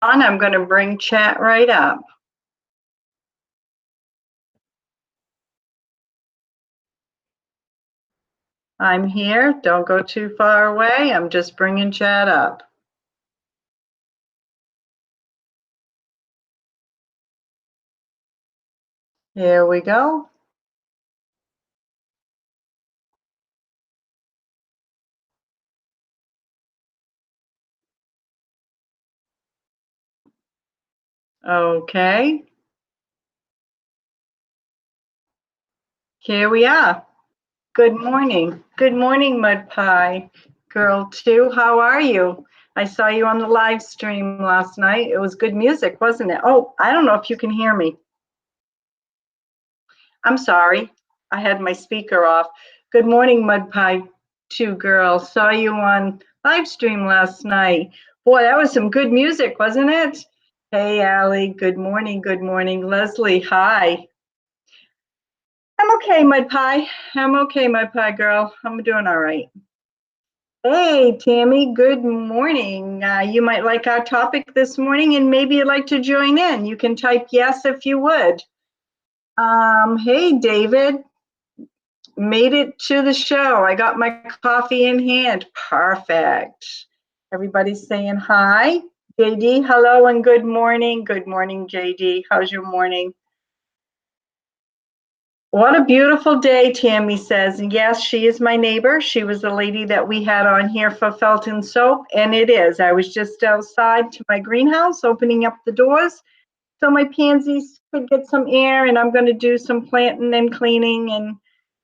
I'm going to bring chat right up. I'm here. Don't go too far away. I'm just bringing chat up. Here we go. Okay. Here we are. Good morning. Good morning, Mud Pie Girl 2. How are you? I saw you on the live stream last night. It was good music, wasn't it? Oh, I don't know if you can hear me. I'm sorry. I had my speaker off. Good morning, Mud Pie 2 Girl. Saw you on live stream last night. Boy, that was some good music, wasn't it? Hey, Allie. Good morning. Good morning. Leslie, hi. I'm okay, Mud Pie. I'm okay, Mud Pie Girl. I'm doing all right. Hey, Tammy, good morning. You might like our topic this morning and maybe you'd like to join in. You can type yes if you would. Hey, David, made it to the show. I got my coffee in hand. Perfect. Everybody's saying hi. JD, hello and good morning. Good morning, JD. How's your morning? What a beautiful day, Tammy says. And yes, she is my neighbor. She was the lady that we had on here for Felton Soap, and it is. I was just outside to my greenhouse opening up the doors so my pansies could get some air, and I'm going to do some planting and cleaning and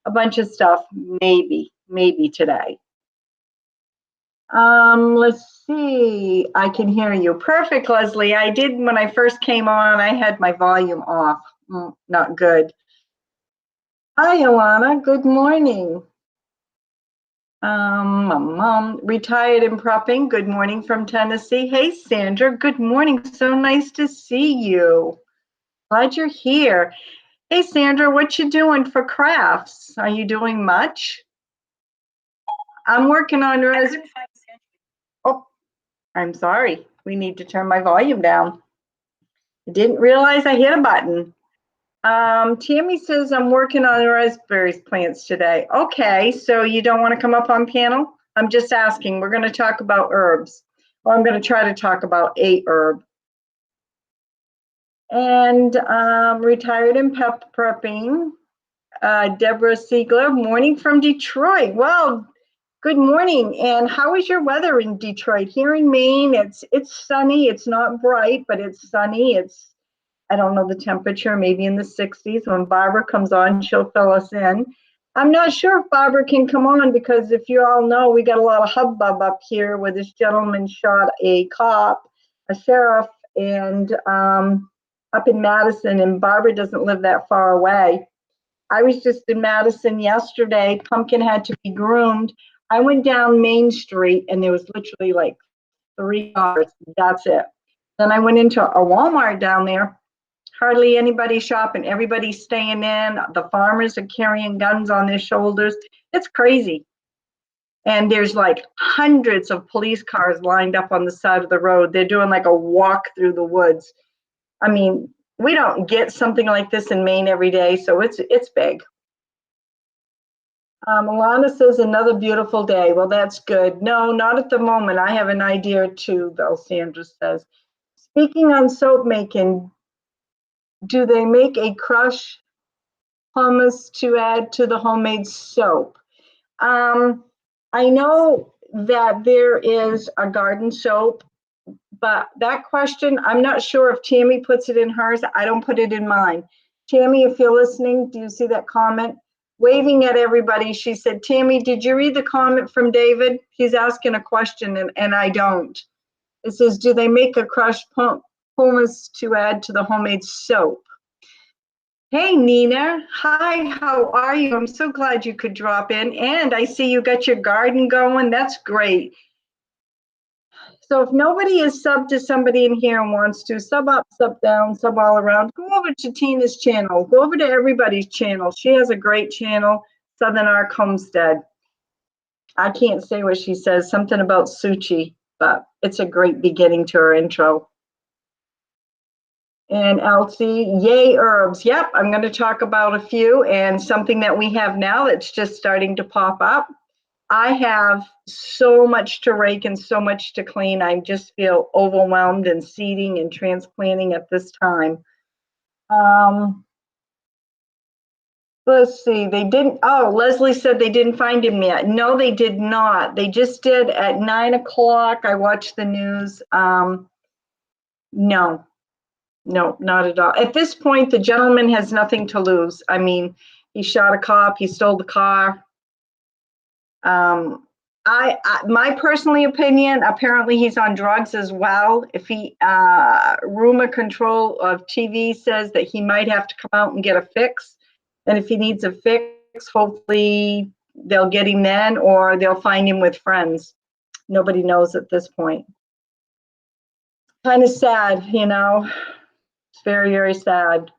a bunch of stuff, maybe today. Let's see. I can hear you. Perfect, Leslie. I did when I first came on, I had my volume off. Not good. Hi, Alana. Good morning. Mom, retired and prepping. Good morning from Tennessee. Hey, Sandra. Good morning. So nice to see you. Glad you're here. Hey, Sandra, what you doing for crafts? Are you doing much? I'm working on Oh, I'm sorry. We need to turn my volume down. I didn't realize I hit a button. Tammy says I'm working on raspberry plants today. Okay, so you don't want to come up on panel? I'm just asking. We're going to talk about herbs. Well, I'm going to try to talk about a herb. And retired and prepping. Deborah Siegler, morning from Detroit. Well, good morning. And how is your weather in Detroit? Here in Maine, it's sunny. It's not bright, but it's sunny. I don't know the temperature, maybe in the 60s. When Barbara comes on, she'll fill us in. I'm not sure if Barbara can come on because if you all know, we got a lot of hubbub up here where this gentleman shot a cop, a sheriff, and up in Madison, and Barbara doesn't live that far away. I was just in Madison yesterday. Pumpkin had to be groomed. I went down Main Street and there was literally like 3 cars. That's it. Then I went into a Walmart down there. Hardly anybody shopping. Everybody's staying in. The farmers are carrying guns on their shoulders. It's crazy. And there's like hundreds of police cars lined up on the side of the road. They're doing like a walk through the woods. I mean, we don't get something like this in Maine every day, so it's big. Alana says another beautiful day. Well, that's good. No, not at the moment. I have an idea too, though, Sandra says. Speaking on soap making, do they make a crush hummus to add to the homemade soap? I know that there is a garden soap, but that question, I'm not sure if Tammy puts it in hers. I don't put it in mine. Tammy, if you're listening, do you see that comment? Waving at everybody, she said, Tammy, did you read the comment from David? He's asking a question and I don't. It says, do they make a crushed hummus to add to the homemade soap? Hey, Nina. Hi, how are you? I'm so glad you could drop in. And I see you got your garden going. That's great. So if nobody is subbed to somebody in here and wants to, sub up, sub down, sub all around, go over to Tina's channel. Go over to everybody's channel. She has a great channel, Southern Arc Homestead. I can't say what she says, something about Suchi, but it's a great beginning to her intro. And Elsie, yay herbs. Yep, I'm going to talk about a few and something that we have now that's just starting to pop up. I have so much to rake and so much to clean. I just feel overwhelmed and seeding and transplanting at this time. Let's see, they didn't, oh, Leslie said they didn't find him yet. No, they did not. They just did at 9 o'clock. I watched the news. No, not at all. At this point, the gentleman has nothing to lose. I mean, he shot a cop, he stole the car. My personally opinion, apparently he's on drugs as well. If he, rumor control of TV says that he might have to come out and get a fix. And if he needs a fix, hopefully they'll get him then, or they'll find him with friends. Nobody knows at this point. Kind of sad, you know. It's very, very sad.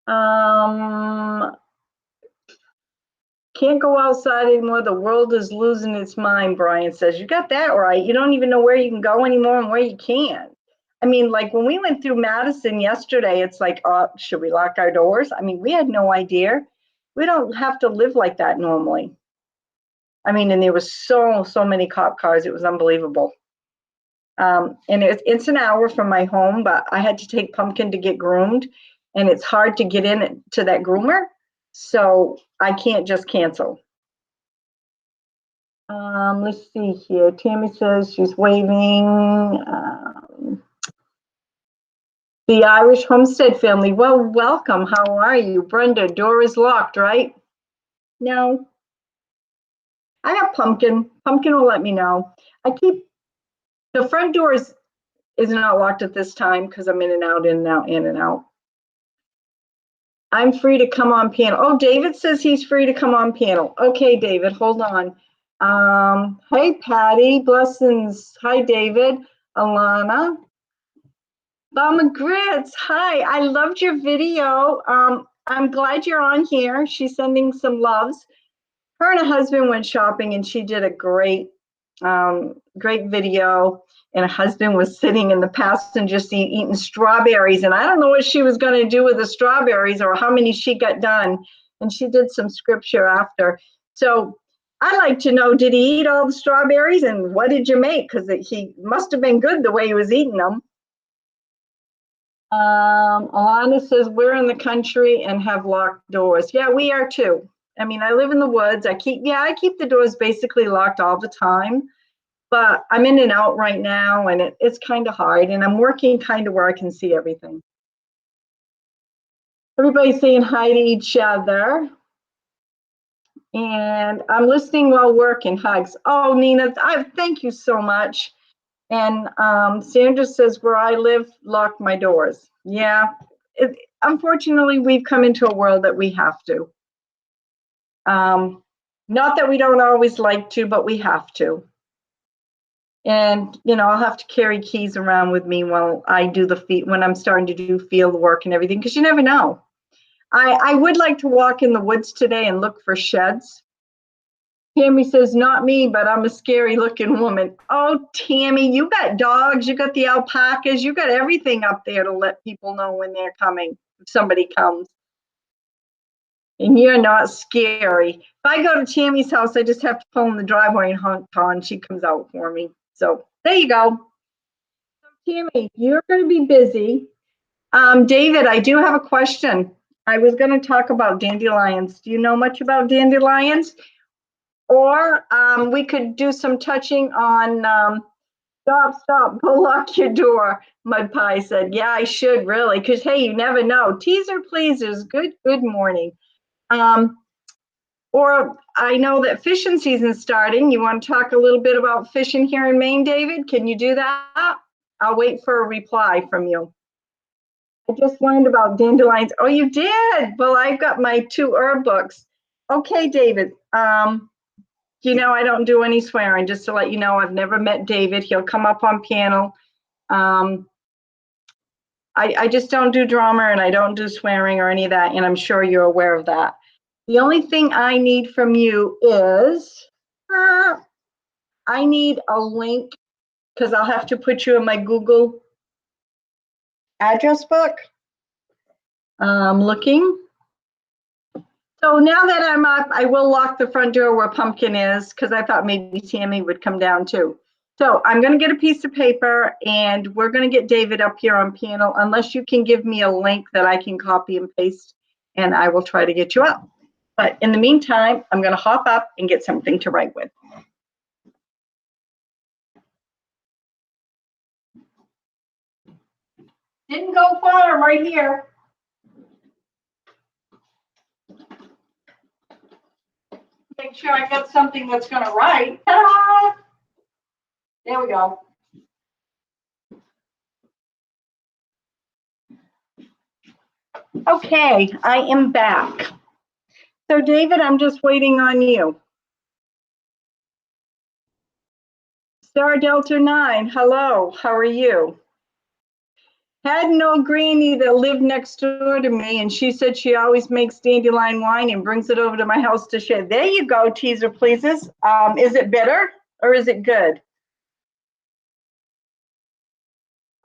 Can't go outside anymore. The world is losing its mind, Brian says. You got that right. You don't even know where you can go anymore and where you can't. I mean, like when we went through Madison yesterday, it's like, oh, should we lock our doors? I mean, we had no idea. We don't have to live like that normally. I mean, and there was so many cop cars. It was unbelievable. And it's an hour from my home, but I had to take Pumpkin to get groomed, and it's hard to get in to that groomer. So I can't just cancel. Let's see here. Tammy says she's waving. The Irish Homestead family. Well, welcome. How are you? Brenda, door is locked, right? No. I have Pumpkin. Pumpkin will let me know. I keep, the front door is not locked at this time because I'm in and out, in and out, in and out. I'm free to come on panel. Oh, David says he's free to come on panel. Okay, David, hold on. Hey, Patty, blessings. Hi, David. Alana. Mama Grits, hi. I loved your video. I'm glad you're on here. She's sending some loves. Her and her husband went shopping, and she did a great video. And her husband was sitting in the passenger seat eating strawberries. And I don't know what she was going to do with the strawberries or how many she got done. And she did some scripture after. So I'd like to know, did he eat all the strawberries? And what did you make? Because he must have been good the way he was eating them. Alana says, we're in the country and have locked doors. Yeah, we are too. I mean, I live in the woods. I keep the doors basically locked all the time. But I'm in and out right now, and it's kind of hard, and I'm working kind of where I can see everything. Everybody's saying hi to each other. And I'm listening while working. Hugs. Oh, Nina, thank you so much. And Sandra says, where I live, lock my doors. Yeah, unfortunately, we've come into a world that we have to. Not that we don't always like to, but we have to. And, you know, I'll have to carry keys around with me while I do when I'm starting to do field work and everything, because you never know. I would like to walk in the woods today and look for sheds. Tammy says, not me, but I'm a scary looking woman. Oh, Tammy, you got dogs, you got the alpacas, you got everything up there to let people know when they're coming, if somebody comes. And you're not scary. If I go to Tammy's house, I just have to pull in the driveway and honk on. She comes out for me. So there you go. So Tammy, you're going to be busy. David, I do have a question. I was going to talk about dandelions. Do you know much about dandelions? Or we could do some touching on stop, go lock your door. Mud Pie said, yeah, I should really, because hey, you never know. Teaser pleasers, good morning. Or I know that fishing season's starting. You want to talk a little bit about fishing here in Maine, David? Can you do that? I'll wait for a reply from you. I just learned about dandelions. Oh, you did? Well, I've got my 2 herb books. Okay, David. You know, I don't do any swearing, just to let you know. I've never met David. He'll come up on panel. I just don't do drama, and I don't do swearing or any of that, and I'm sure you're aware of that. The only thing I need from you is, I need a link, because I'll have to put you in my Google address book. Looking. So now that I'm up, I will lock the front door where Pumpkin is because I thought maybe Tammy would come down too. So I'm going to get a piece of paper and we're going to get David up here on panel unless you can give me a link that I can copy and paste and I will try to get you up. But in the meantime, I'm going to hop up and get something to write with. Didn't go far, I'm right here. Make sure I got something that's going to write. Ta-da! There we go. Okay, I am back. So David, I'm just waiting on you. Star Delta 9, hello, how are you? Had an old granny that lived next door to me and she said she always makes dandelion wine and brings it over to my house to share. There you go, teaser pleases. Is it bitter or is it good?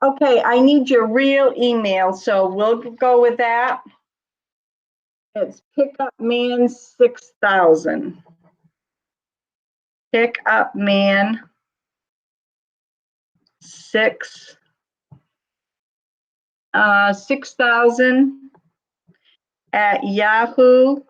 Okay, I need your real email, so we'll go with that. It's pickupman6000. Pickupman6 6000 at yahoo.com.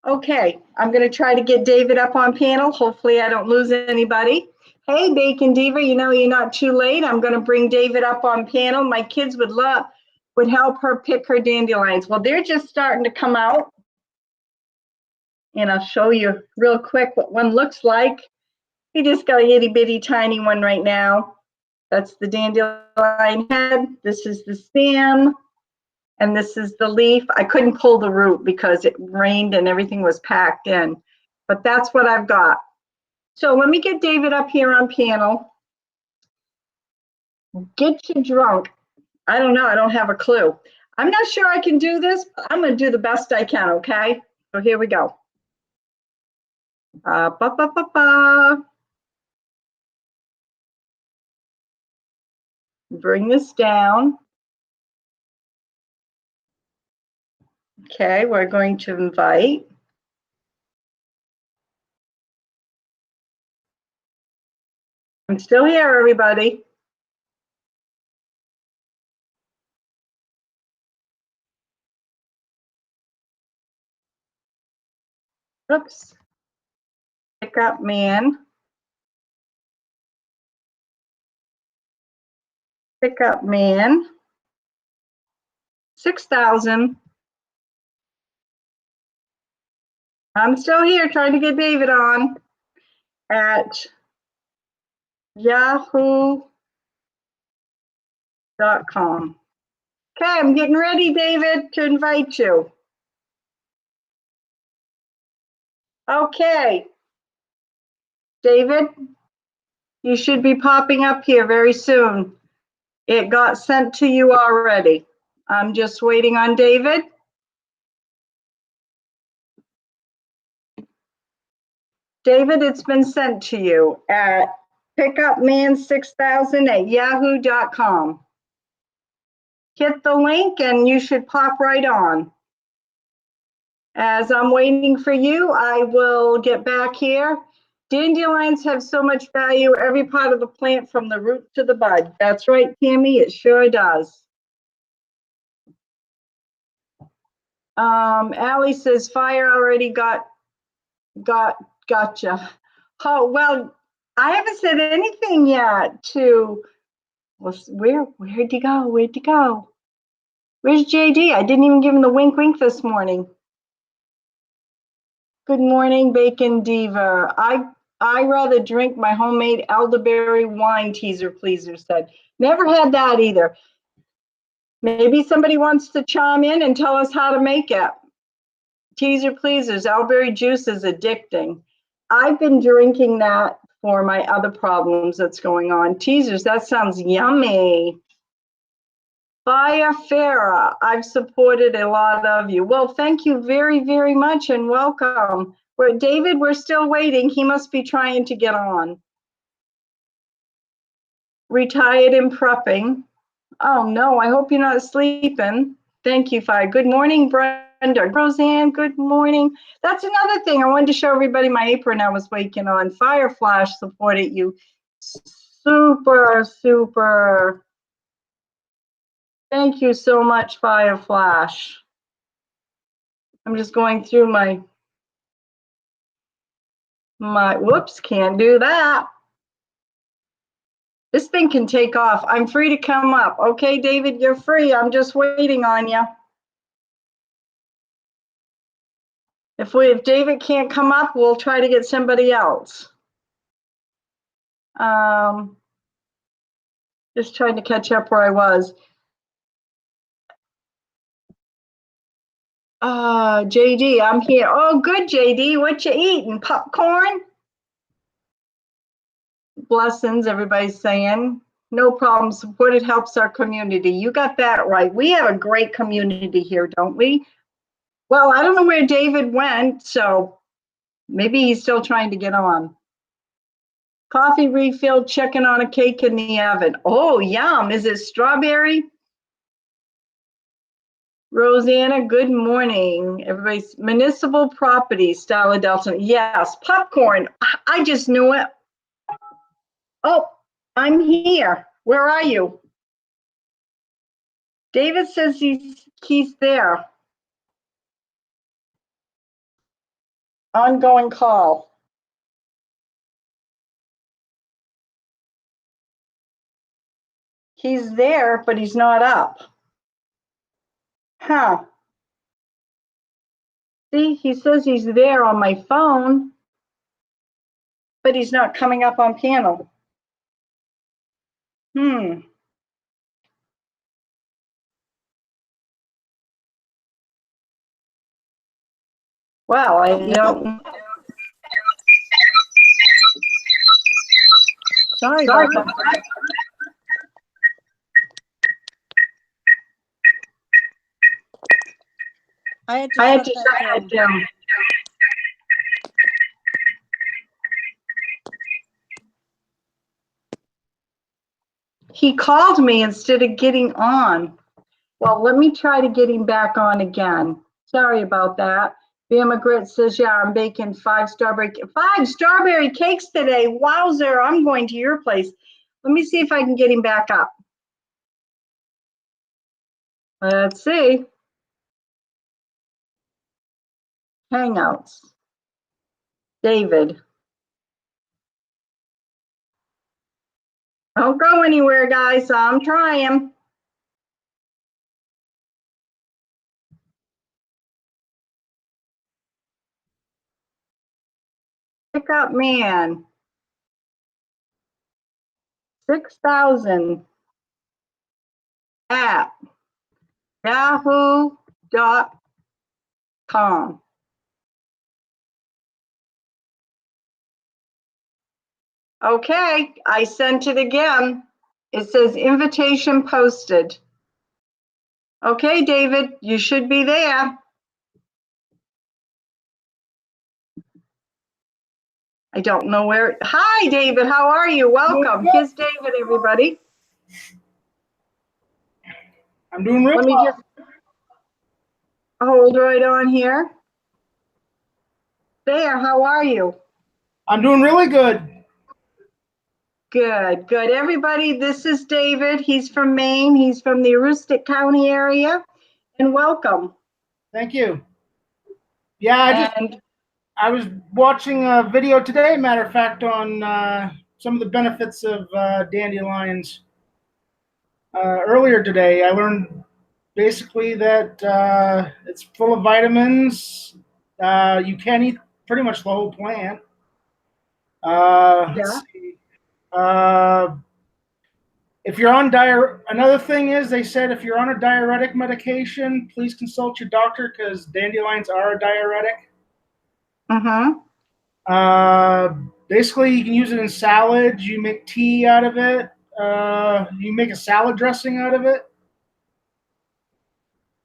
Okay, I'm going to try to get David up on panel. Hopefully I don't lose anybody. Hey, Bacon Diva, you know you're not too late. I'm going to bring David up on panel. My kids would help her pick her dandelions. Well, they're just starting to come out. And I'll show you real quick what one looks like. We just got a itty bitty tiny one right now. That's the dandelion head. This is the stem. And this is the leaf. I couldn't pull the root because it rained and everything was packed in. But that's what I've got. So let me get David up here on panel. Get you drunk. I don't know. I don't have a clue. I'm not sure I can do this, but I'm going to do the best I can, okay? So here we go. Bring this down. Okay, we're going to invite. I'm still here, everybody. Oops. Pickup man. Pickup man. 6000. I'm still here trying to get David on at yahoo.com. Okay, I'm getting ready, David, to invite you. Okay. David, you should be popping up here very soon. It got sent to you already. I'm just waiting on David. David, it's been sent to you at pickupman6000 at yahoo.com. Hit the link and you should pop right on. As I'm waiting for you, I will get back here. Dandelions have so much value, every part of the plant from the root to the bud. That's right, Tammy, it sure does. Allie says fire already gotcha. Oh, well, I haven't said anything yet to, well, where'd he go? Where'd he go? Where's JD? I didn't even give him the wink wink this morning. Good morning, Bacon Diva. I rather drink my homemade elderberry wine, teaser pleaser said. Never had that either. Maybe somebody wants to chime in and tell us how to make it. Teaser pleasers, elderberry juice is addicting. I've been drinking that for my other problems that's going on. Teasers, that sounds yummy. Baya Farah, I've supported a lot of you. Well, thank you very, very much and welcome. David, we're still waiting. He must be trying to get on. Retired and prepping. Oh no, I hope you're not sleeping. Thank you, Fi. Good morning, Brenda. Roseanne, good morning. That's another thing. I wanted to show everybody my apron I was waking on. Fire Flash supported you. Super, super. Thank you so much, Fire Flash. I'm just going through my, whoops, can't do that. This thing can take off. I'm free to come up. Okay, David, you're free. I'm just waiting on you. If David can't come up, we'll try to get somebody else. Just trying to catch up where I was. JD, I'm here. Oh, good, JD. What you eating? Popcorn? Blessings, everybody's saying. No problem. Support, it helps our community. You got that right. We have a great community here, don't we? Well, I don't know where David went, so maybe he's still trying to get on. Coffee refill, checking on a cake in the oven. Oh, yum. Is it strawberry? Rosanna, good morning. Everybody's municipal property, Stella Delta. Yes, popcorn. I just knew it. Oh, I'm here. Where are you? David says he's there. Ongoing call. He's there, but he's not up. Huh. See, he says he's there on my phone, but he's not coming up on panel. Wow, I don't. Sorry about that. I had to shut that down. He called me instead of getting on. Well, let me try to get him back on again. Sorry about that. Bama Grit says, yeah, I'm baking 5 strawberry cakes today. Wowzer, I'm going to your place. Let me see if I can get him back up. Let's see. Hangouts. David. Don't go anywhere, guys. I'm trying. Pickup man. 6,000 at yahoo.com. Okay, I sent it again. It says invitation posted. Okay, David, you should be there. I don't know where. Hi, David, how are you? Welcome. Here's David, everybody. I'm doing real well. Let me just hold right on here. There, how are you? I'm doing really good. Good, good. Everybody, this is David. He's from Maine. He's from the Aroostook County area. And welcome. Thank you. Yeah, I was watching a video today, matter of fact, on some of the benefits of dandelions. Earlier today, I learned basically that it's full of vitamins. You can eat pretty much the whole plant. Let's see. If you're on another thing is they said if you're on a diuretic medication, please consult your doctor because dandelions are a diuretic. Basically, you can use it in salads. You make tea out of it. You make a salad dressing out of it.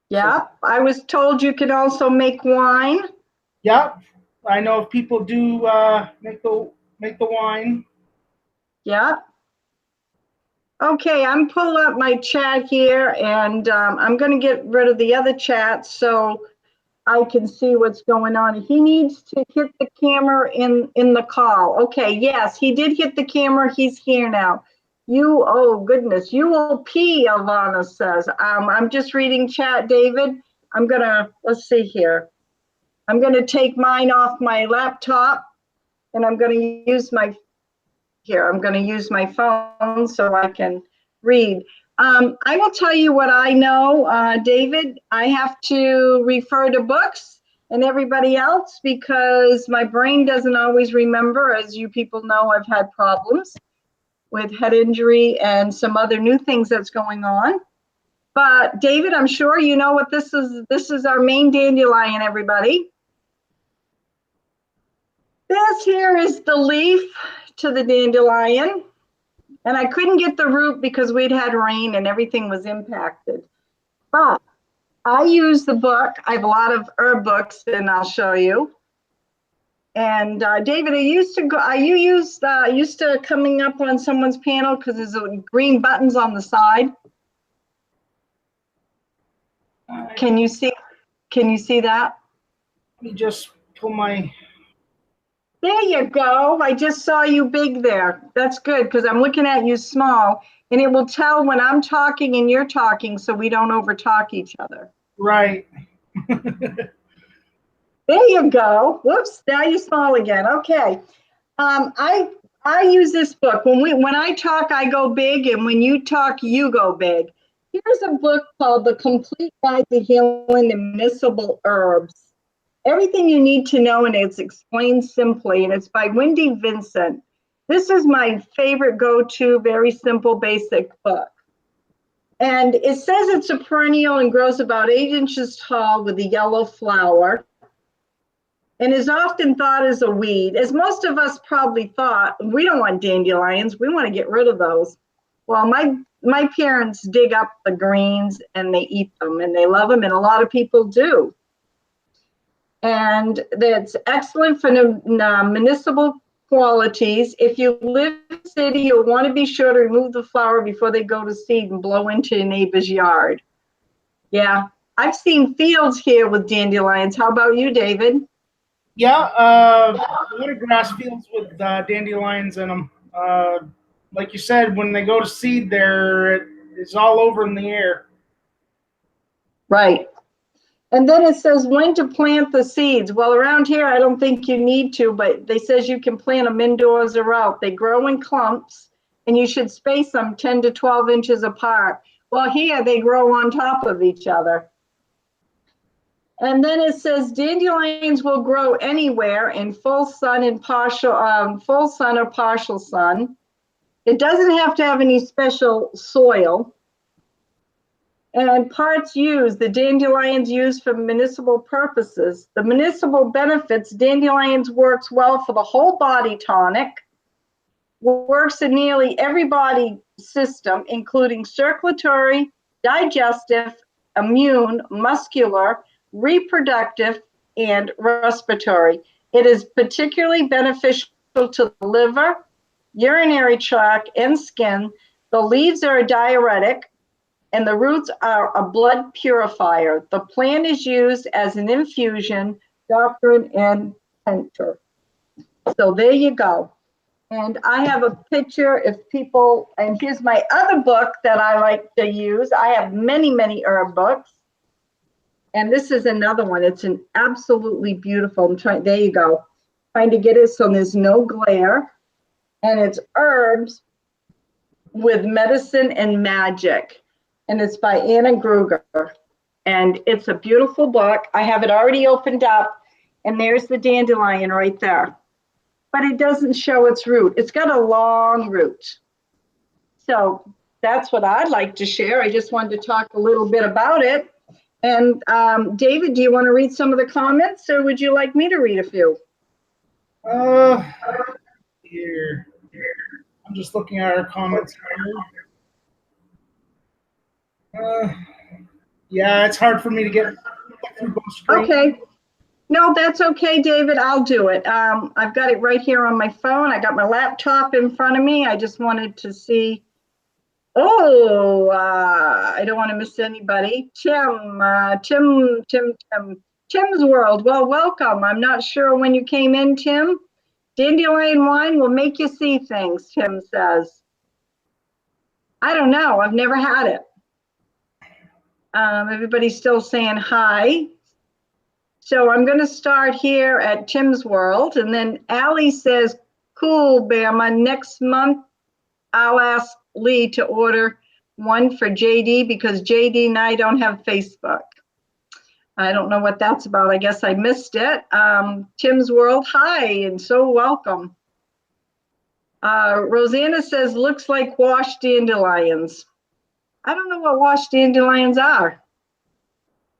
Yeah, so, I was told you could also make wine. Yep, I know if people do make the wine. Yeah. Okay, I'm pulling up my chat here, and I'm going to get rid of the other chat so I can see what's going on. He needs to hit the camera in the call. Okay, yes, he did hit the camera. He's here now. Oh goodness, you will pee, Alana says. I'm just reading chat, David. Let's see here. I'm gonna take mine off my laptop, and I'm gonna use my phone so I can read. I will tell you what I know, David. I have to refer to books and everybody else because my brain doesn't always remember. As you people know, I've had problems with head injury and some other new things that's going on. But David, I'm sure you know what this is. This is our Maine dandelion, everybody. This here is the leaf to the dandelion. And I couldn't get the root because we'd had rain and everything was impacted. But I use the book. I have a lot of herb books, and I'll show you. And David, used to coming up on someone's panel because there's green buttons on the side. Can you see that? Let me just pull my. There you go. I just saw you big there. That's good because I'm looking at you small, and it will tell when I'm talking and you're talking so we don't overtalk each other. Right. There you go. Whoops, now you're small again. Okay. I use this book. When I talk, I go big, and when you talk, you go big. Here's a book called The Complete Guide to Healing the Medicinal Herbs. Everything you need to know, and it's explained simply, and it's by Wendy Vincent. This is my favorite go-to, very simple, basic book. And it says it's a perennial and grows about 8 inches tall with a yellow flower, and is often thought as a weed. As most of us probably thought, we don't want dandelions, we want to get rid of those. Well, my parents dig up the greens and they eat them, and they love them, and a lot of people do. And that's excellent for medicinal qualities. If you live in the city, you'll want to be sure to remove the flower before they go to seed and blow into your neighbor's yard. Yeah, I've seen fields here with dandelions. How about you, David? Yeah, watergrass fields with dandelions in them. Like you said, when they go to seed, it's all over in the air. Right. And then it says when to plant the seeds. Well, around here, I don't think you need to, but they says you can plant them indoors or out. They grow in clumps, and you should space them 10 to 12 inches apart. Well, here they grow on top of each other. And then it says dandelions will grow anywhere in full sun or partial sun. It doesn't have to have any special soil. And parts used, the dandelions used for medicinal purposes. The medicinal benefits, dandelions works well for the whole body tonic, works in nearly every body system, including circulatory, digestive, immune, muscular, reproductive, and respiratory. It is particularly beneficial to the liver, urinary tract, and skin. The leaves are a diuretic, and the roots are a blood purifier. The plant is used as an infusion, doctrine, and tincture. So there you go. And I have a picture and here's my other book that I like to use. I have many, many herb books. And this is another one. It's an absolutely beautiful, there you go. Trying to get it so there's no glare. And it's herbs with medicine and magic. And it's by Anna Gruger. And it's a beautiful book. I have it already opened up, and there's the dandelion right there. But it doesn't show its root. It's got a long root. So that's what I'd like to share. I just wanted to talk a little bit about it. And David, do you want to read some of the comments, or would you like me to read a few? Here. I'm just looking at our comments here. Yeah, it's hard for me to get through both screens. Okay. No, that's okay, David. I'll do it. I've got it right here on my phone. I got my laptop in front of me. I just wanted to see. Oh, I don't want to miss anybody. Tim's World. Well, welcome. I'm not sure when you came in, Tim. Dandelion wine will make you see things, Tim says. I don't know. I've never had it. Everybody's still saying hi. So I'm going to start here at Tim's World. And then Allie says, cool, Bama. Next month, I'll ask Lee to order one for JD because JD and I don't have Facebook. I don't know what that's about. I guess I missed it. Tim's World, hi, and so welcome. Rosanna says, looks like washed dandelions. I don't know what washed dandelions are.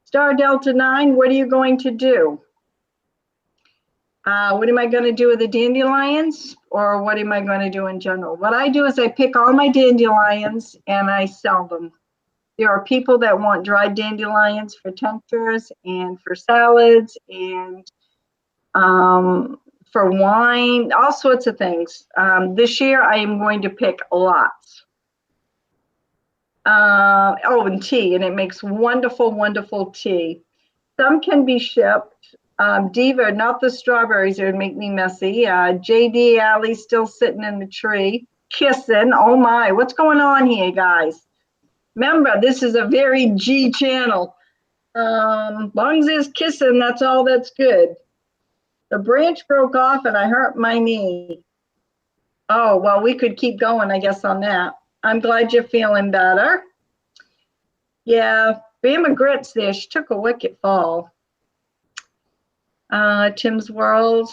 Star Delta 9, what are you going to do? What am I going to do with the dandelions, or what am I going to do in general? What I do is I pick all my dandelions and I sell them. There are people that want dried dandelions for tinctures and for salads and for wine, all sorts of things. This year I am going to pick lots. And tea, and it makes wonderful, wonderful tea. Some can be shipped. Diva, not the strawberries, it would make me messy. JD Alley still sitting in the tree, kissing. Oh my, what's going on here, guys? Remember, this is a very G channel. Long as there's kissing, that's all that's good. The branch broke off and I hurt my knee. Oh, well, we could keep going, I guess, on that. I'm glad you're feeling better. Yeah, Bama Grits there, she took a wicked fall. Tim's World.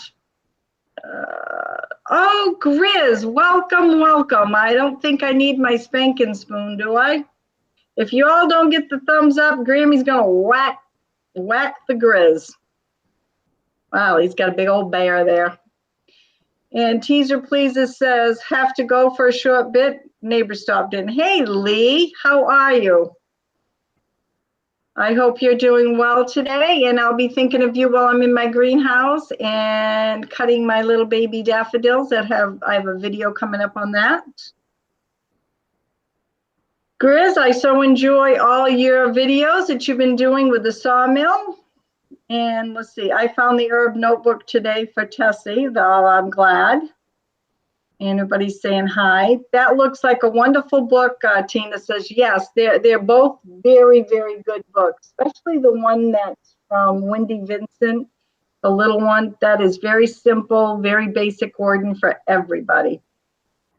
Oh, Grizz, welcome, welcome. I don't think I need my spanking spoon, do I? If you all don't get the thumbs up, Grammie's gonna whack the Grizz. Wow, he's got a big old bear there. And Teaser Pleases says, have to go for a short bit. Neighbor stopped in. Hey, Lee, how are you? I hope you're doing well today, and I'll be thinking of you while I'm in my greenhouse and cutting my little baby daffodils I have a video coming up on that. Grizz, I so enjoy all your videos that you've been doing with the sawmill. And let's see, I found the herb notebook today for Tessie, though I'm glad. And everybody's saying hi. That looks like a wonderful book. Tina says, yes, they're both very, very good books, especially the one that's from Wendy Vincent, the little one. That is very simple, very basic wording for everybody.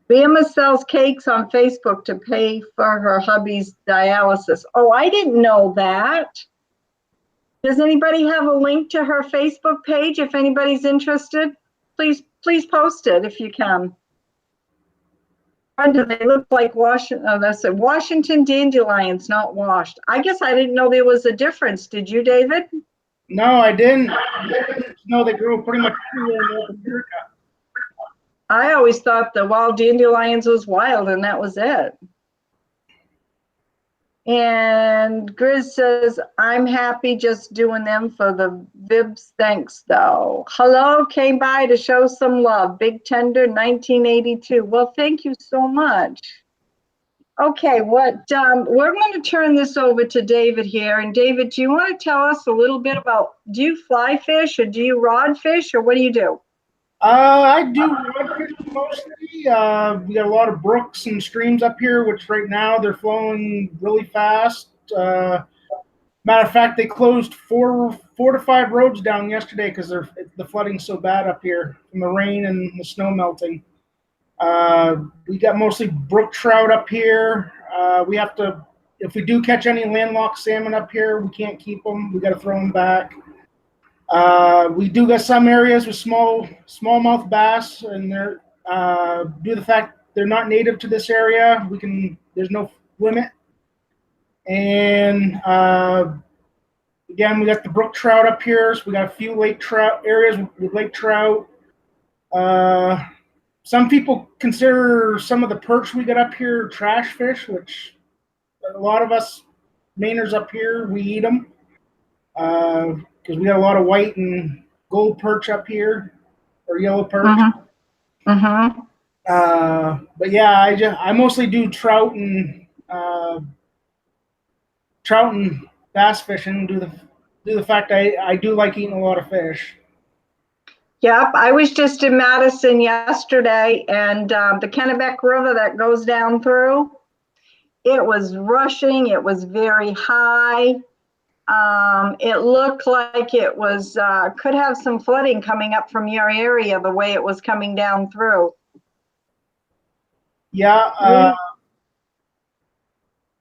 Bama sells cakes on Facebook to pay for her hubby's dialysis. Oh, I didn't know that. Does anybody have a link to her Facebook page? If anybody's interested, please post it if you can. Do they look like Washington? Oh, that's it. Washington dandelions, not washed. I guess I didn't know there was a difference. Did you, David? No, I didn't. No, they grew pretty much everywhere in North America. I always thought the wild dandelions was wild and that was it. And Grizz says, I'm happy just doing them for the Vibs. Thanks, though. Hello, came by to show some love. Big Tender, 1982. Well, thank you so much. Okay, we're going to turn this over to David here. And David, do you want to tell us a little bit about, do you fly fish or do you rod fish or what do you do? I do rod fishing mostly. We got a lot of brooks and streams up here, which right now they're flowing really fast. Matter of fact, they closed four to five roads down yesterday because the flooding's so bad up here from the rain and the snow melting. We got mostly brook trout up here. We have to, if we do catch any landlocked salmon up here, we can't keep them. We got to throw them back. We do got some areas with smallmouth bass, and they're due to the fact they're not native to this area, there's no limit. And again, we got the brook trout up here, so we got a few lake trout areas with lake trout. Some people consider some of the perch we got up here trash fish, which a lot of us Mainers up here, we eat them. Because we got a lot of white and gold perch up here, or yellow perch. But yeah, I mostly do trout and bass fishing. Do the fact I do like eating a lot of fish. Yep, I was just in Madison yesterday, and the Kennebec River that goes down through, it was rushing. It was very high. It looked like it was could have some flooding coming up from your area the way it was coming down through. Yeah,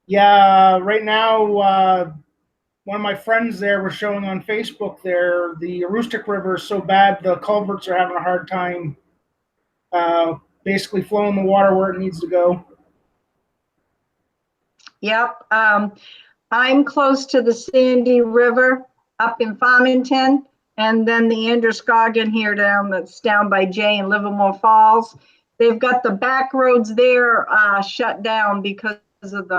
yeah. Right now, one of my friends there was showing on Facebook there the Aroostook River is so bad the culverts are having a hard time basically flowing the water where it needs to go. Yep. I'm close to the Sandy River up in Farmington, and then the Androscoggin here that's down by Jay and Livermore Falls. They've got the back roads there shut down because of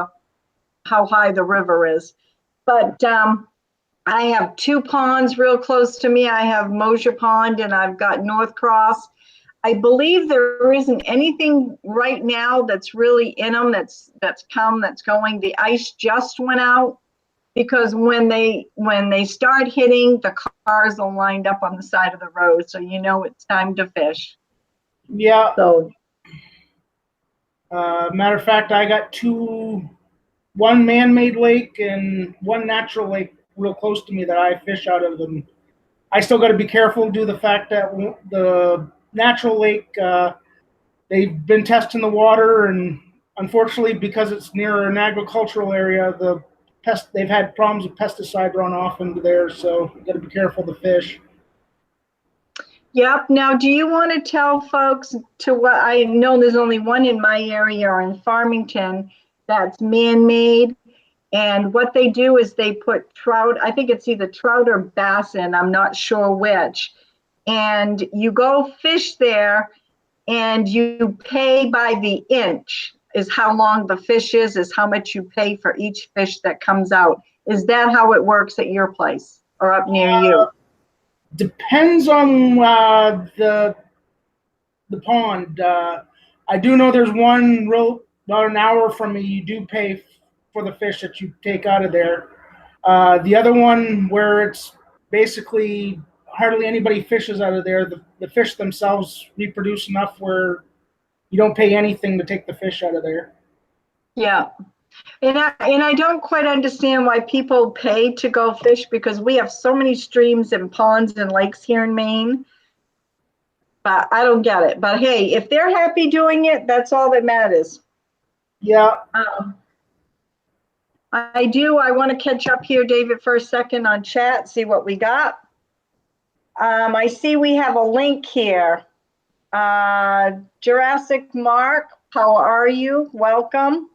how high the river is. But I have two ponds real close to me. I have Mosier Pond and I've got North Cross. I believe there isn't anything right now that's really in them that's going. The ice just went out because when they start hitting, the cars are lined up on the side of the road, so you know it's time to fish. Yeah. So, matter of fact, I got one man-made lake and one natural lake real close to me that I fish out of, and I still got to be careful due to the fact that the natural lake they've been testing the water, and unfortunately, because it's near an agricultural area, they've had problems with pesticide runoff into there, so you got to be careful of the fish. Yep. Now, do you want to tell folks to what I know? There's only one in my area or in Farmington that's man-made, and what they do is they put trout. I think it's either trout or bass in. I'm not sure which. And you go fish there, and you pay by the inch. Is how long the fish is how much you pay for each fish that comes out. Is that how it works at your place or up near you? Depends on the pond. I do know there's one about an hour from me. You do pay for the fish that you take out of there. The other one where it's basically hardly anybody fishes out of there. The fish themselves reproduce enough where you don't pay anything to take the fish out of there. Yeah. And I don't quite understand why people pay to go fish because we have so many streams and ponds and lakes here in Maine. But I don't get it. But hey, if they're happy doing it, that's all that matters. Yeah. I want to catch up here, David, for a second on chat, see what we got. I see we have a link here. Jurassic Mark, how are you? Welcome.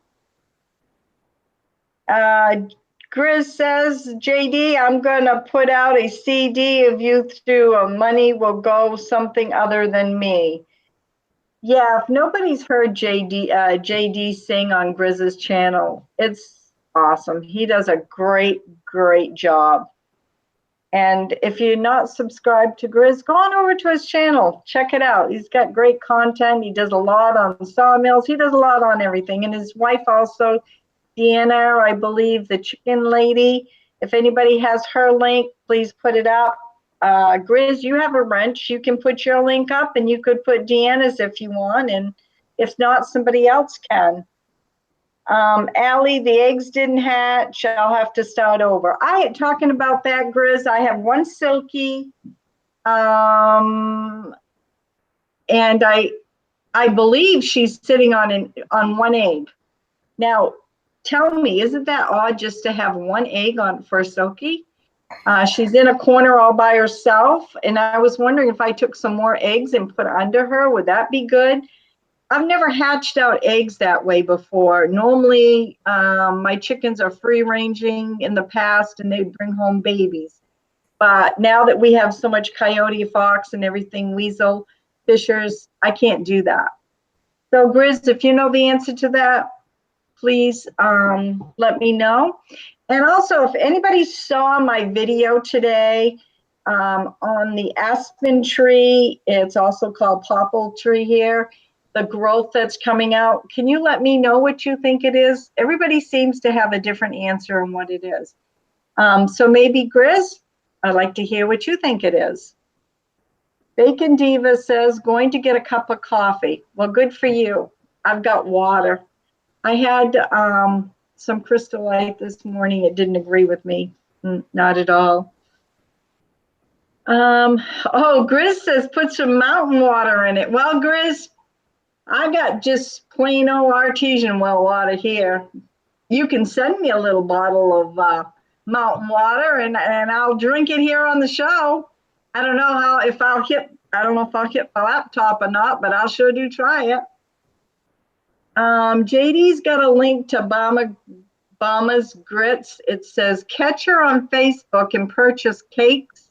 Grizz says, JD, I'm going to put out a CD of you through Money Will Go Something Other Than Me. Yeah, if nobody's heard JD sing on Grizz's channel, it's awesome. He does a great, great job. And if you're not subscribed to Grizz, go on over to his channel. Check it out. He's got great content. He does a lot on sawmills. He does a lot on everything. And his wife also, Deanna, I believe, the chicken lady. If anybody has her link, please put it up. Grizz, you have a wrench. You can put your link up, and you could put Deanna's if you want. And if not, somebody else can. Allie, the eggs didn't hatch. I'll have to start over. Talking about that, Grizz, I have one silky, and I believe she's sitting on one egg. Now, tell me, isn't that odd just to have one egg for a silky? She's in a corner all by herself, and I was wondering if I took some more eggs and put under her, would that be good? I've never hatched out eggs that way before. Normally, my chickens are free-ranging in the past, and they bring home babies. But now that we have so much coyote, fox, and everything, weasel, fishers, I can't do that. So, Grizz, if you know the answer to that, please let me know. And also, if anybody saw my video today on the aspen tree, it's also called popple tree here. the growth that's coming out. Can you let me know what you think it is? Everybody seems to have a different answer on what it is. So maybe Grizz, I'd like to hear what you think it is. Bacon Diva says, going to get a cup of coffee. Well, good for you. I've got water. I had some Crystal Light this morning. It didn't agree with me. Not at all. Oh, Grizz says, put some mountain water in it. Well, Grizz, I got just plain old artesian well water here. You can send me a little bottle of mountain water and I'll drink it here on the show. I don't know if I'll hit my laptop or not, but I'll sure do try it. JD's got a link to Bama's Grits. It says, catch her on Facebook and purchase cakes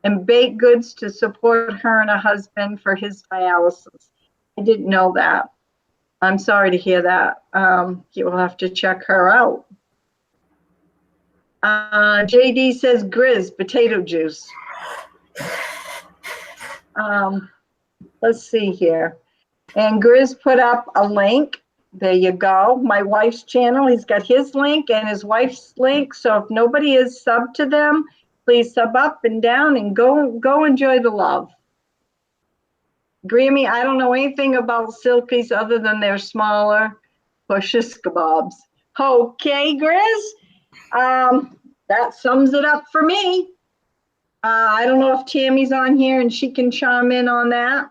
and baked goods to support her and her husband for his dialysis. I didn't know that. I'm sorry to hear that. You will have to check her out. JD says, Grizz, potato juice. Let's see here. And Grizz put up a link. There you go. My wife's channel. He's got his link and his wife's link. So if nobody is subbed to them, please sub up and down and go enjoy the love. Grammie, I don't know anything about Silkies other than they're smaller for shish kebabs. Okay, Grizz. That sums it up for me. I don't know if Tammy's on here and she can chime in on that.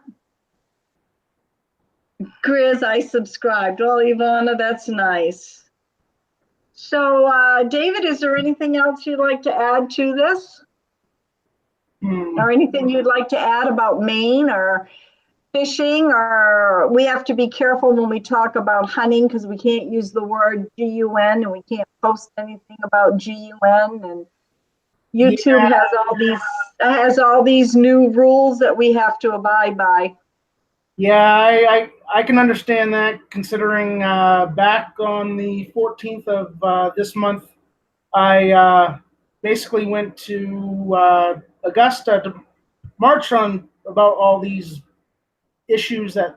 Grizz, I subscribed. Well, Ivana, that's nice. So, David, is there anything else you'd like to add to this? Or anything you'd like to add about Maine or fishing? Or we have to be careful when we talk about hunting because we can't use the word GUN and we can't post anything about GUN. And YouTube has all these new rules that we have to abide by. Yeah, I can understand that, considering back on the 14th of this month, I basically went to Augusta to march on about all these issues that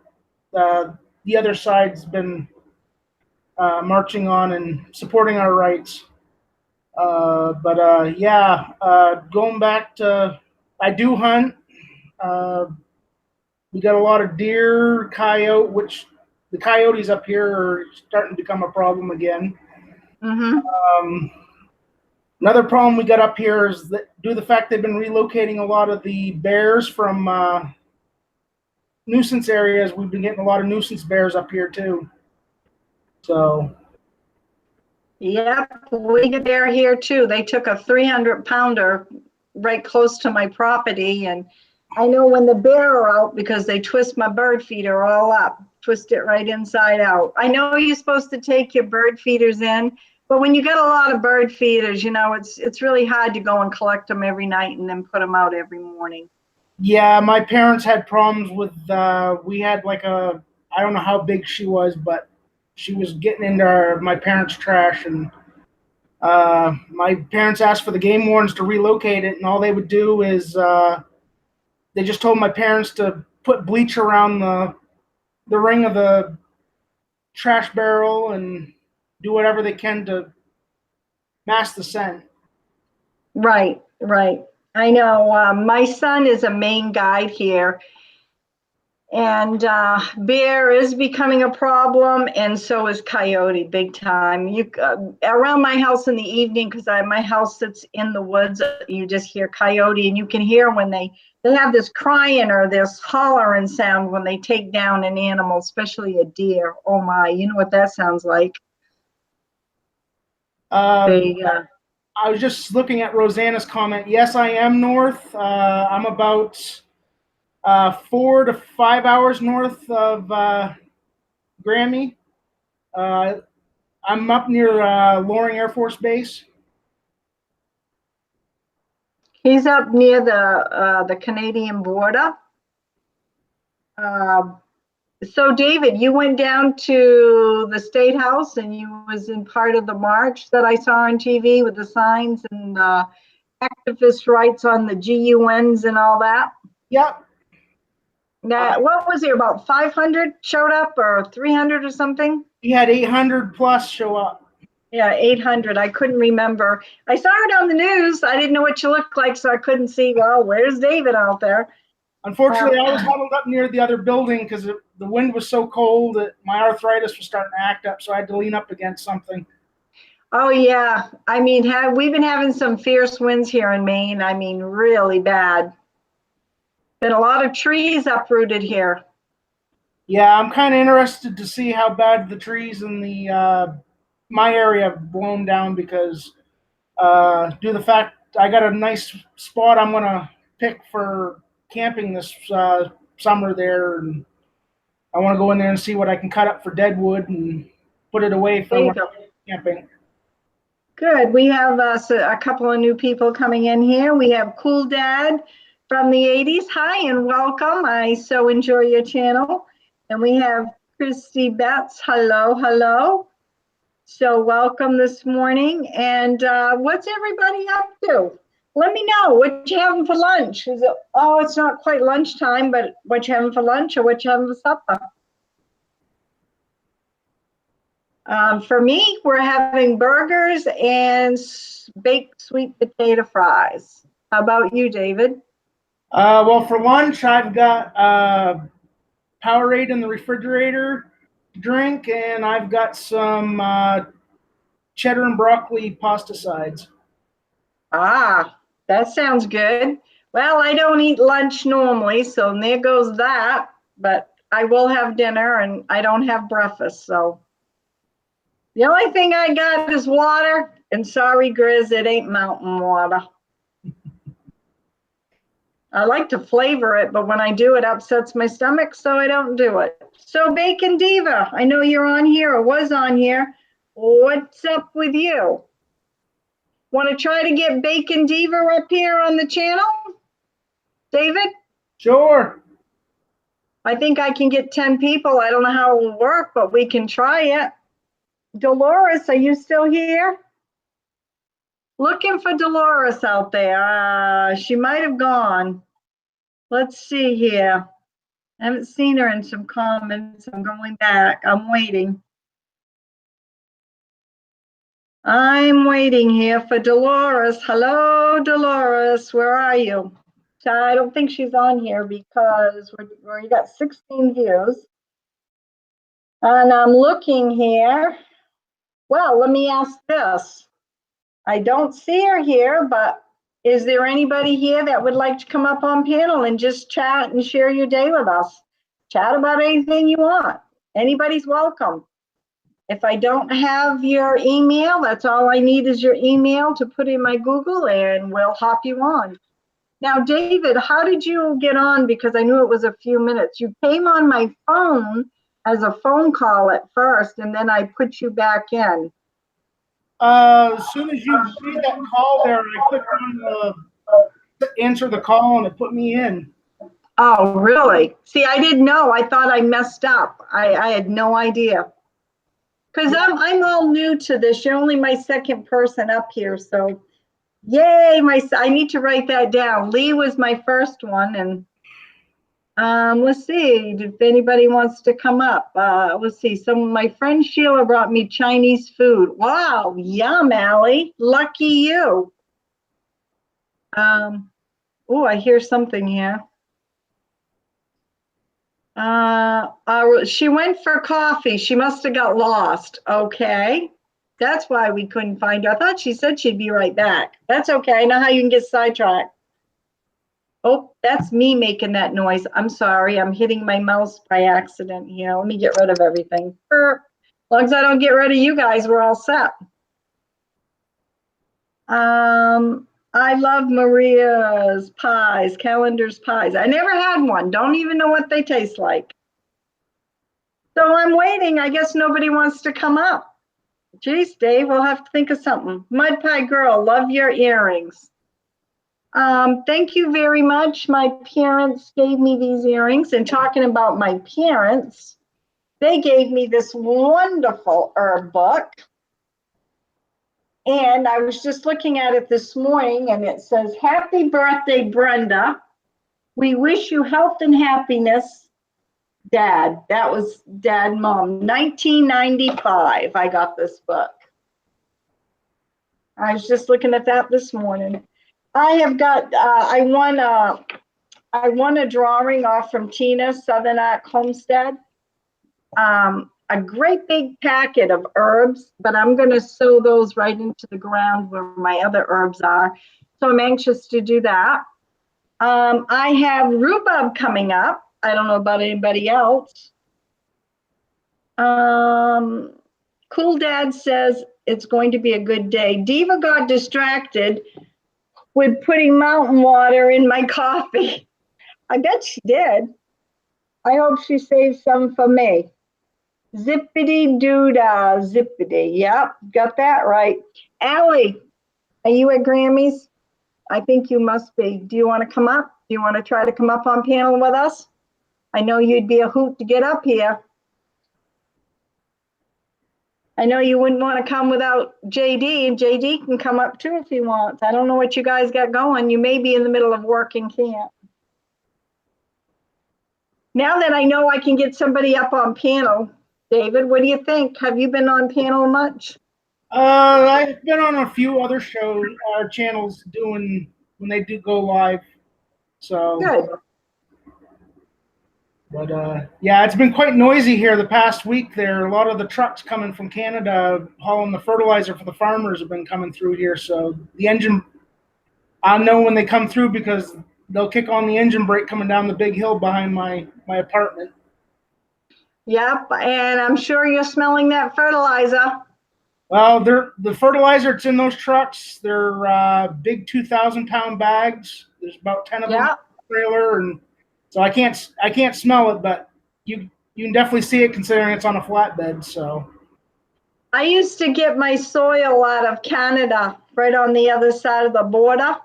the other side's been marching on and supporting our rights. Going back to, I do hunt. We got a lot of deer, coyote, which the coyotes up here are starting to become a problem again. Another problem we got up here is that due to the fact they've been relocating a lot of the bears from nuisance areas, we've been getting a lot of nuisance bears up here too. So. Yep, we get bear here too. They took a 300-pounder right close to my property, and I know when the bear are out because they twist my bird feeder all up, twist it right inside out. I know you're supposed to take your bird feeders in, but when you got a lot of bird feeders, you know, it's really hard to go and collect them every night and then put them out every morning. Yeah, my parents had problems with, we had like I don't know how big she was, but she was getting into my parents' trash, and my parents asked for the game wardens to relocate it, and all they would do is they just told my parents to put bleach around the ring of the trash barrel and do whatever they can to mask the scent. Right. I know. My son is a Maine guide here, and bear is becoming a problem, and so is coyote, big time. You around my house in the evening, because my house sits in the woods, you just hear coyote, and you can hear when they have this crying or this hollering sound when they take down an animal, especially a deer. Oh my, you know what that sounds like. I was just looking at Rosanna's comment. Yes, I am north. I'm about 4 to 5 hours north of Grammie. I'm up near Loring Air Force Base. He's up near the Canadian border. So David, you went down to the State House and you was in part of the march that I saw on TV with the signs and activist rights on the GUNs and all that? Yep. Now, what was there, about 500 showed up or 300 or something? We had 800 plus show up. Yeah, 800. I couldn't remember. I saw it on the news. I didn't know what you looked like, so I couldn't see, well, where's David out there? Unfortunately, I was huddled up near the other building because the wind was so cold that my arthritis was starting to act up, so I had to lean up against something. Oh, yeah. I mean, we've been having some fierce winds here in Maine. I mean, really bad. Been a lot of trees uprooted here. Yeah, I'm kind of interested to see how bad the trees in the my area have blown down because due to the fact I got a nice spot I'm going to pick for camping this summer there, and I want to go in there and see what I can cut up for dead wood and put it away for when I'm camping. Good. We have a couple of new people coming in here. We have Cool Dad from the 80s. Hi and welcome. I so enjoy your channel. And we have Christy Betts. Hello, hello. So welcome this morning. And what's everybody up to? Let me know what you having for lunch. Is it, oh, it's not quite lunchtime, but what you having for lunch or what you having for supper? For me, we're having burgers and baked sweet potato fries. How about you, David? Well, for lunch, I've got Powerade in the refrigerator drink, and I've got some cheddar and broccoli pasta sides. Ah, that sounds good. Well, I don't eat lunch normally, so there goes that. But I will have dinner, and I don't have breakfast, so. The only thing I got is water, and sorry, Grizz, it ain't mountain water. I like to flavor it, but when I do, it upsets my stomach, so I don't do it. So Bacon Diva, I know you're on here or was on here. What's up with you? Want to try to get Bacon Diva up here on the channel? David? Sure. I think I can get 10 people. I don't know how it will work, but we can try it. Dolores, are you still here? Looking for Dolores out there. She might have gone. Let's see here. I haven't seen her in some comments. I'm going back. I'm waiting. I'm waiting here for Dolores. Hello, Dolores. Where are you? So I don't think she's on here because we got 16 views. And I'm looking here. Well, let me ask this. I don't see her here, but is there anybody here that would like to come up on panel and just chat and share your day with us? Chat about anything you want. Anybody's welcome. If I don't have your email, that's all I need is your email to put in my Google and we'll hop you on. Now, David, how did you get on? Because I knew it was a few minutes. You came on my phone as a phone call at first, and then I put you back in. As soon as you made that call there, I clicked on the answer the call and it put me in. Oh, really? See, I didn't know. I thought I messed up. I had no idea. Because I'm all new to this. You're only my second person up here. So, yay. I need to write that down. Lee was my first one. And let's see if anybody wants to come up. Let's see. My friend Sheila brought me Chinese food. Wow. Yum, Allie. Lucky you. Oh, I hear something here. She went for coffee. She must have got lost. Okay. That's why we couldn't find her. I thought she said she'd be right back. That's okay. I know how you can get sidetracked. Oh, that's me making that noise. I'm sorry. I'm hitting my mouse by accident here. Let me get rid of everything. As long as I don't get rid of you guys, we're all set. I love Maria's pies, Calendar's pies. I never had one. Don't even know what they taste like. So I'm waiting. I guess nobody wants to come up. Geez, Dave, we'll have to think of something. Mud Pie Girl, love your earrings. Thank you very much. My parents gave me these earrings. And talking about my parents, they gave me this wonderful herb book. And I was just looking at it this morning, and it says, "Happy birthday, Brenda. We wish you health and happiness, Dad. That was Dad and Mom. 1995, I got this book. I was just looking at that this morning. I have got, I won a drawing off from Tina, Southern Arc Homestead. A great big packet of herbs, but I'm going to sow those right into the ground where my other herbs are. So I'm anxious to do that. I have rhubarb coming up. I don't know about anybody else. Cool Dad says it's going to be a good day. Diva got distracted with putting mountain water in my coffee. I bet she did. I hope she saved some for me. Zippity doo-dah, zippity. Yep, got that right. Allie, are you at Grammie's? I think you must be. Do you want to come up? Do you want to try to come up on panel with us? I know you'd be a hoot to get up here. I know you wouldn't want to come without JD. JD can come up too if he wants. I don't know what you guys got going. You may be in the middle of work and can't. Now that I know I can get somebody up on panel, David, what do you think? Have you been on panel much? I've been on a few other shows, channels doing when they do go live. So Good. But yeah, it's been quite noisy here the past week. There, a lot of the trucks coming from Canada hauling the fertilizer for the farmers have been coming through here. So the engine, I know when they come through because they'll kick on the engine brake coming down the big hill behind my apartment. Yep, and I'm sure you're smelling that fertilizer. Well, the fertilizer that's in those trucks, they're big 2,000-pound bags. There's about 10 of them in the trailer, and so I can't smell it, but you can definitely see it considering it's on a flatbed. So I used to get my soil out of Canada, right on the other side of the border.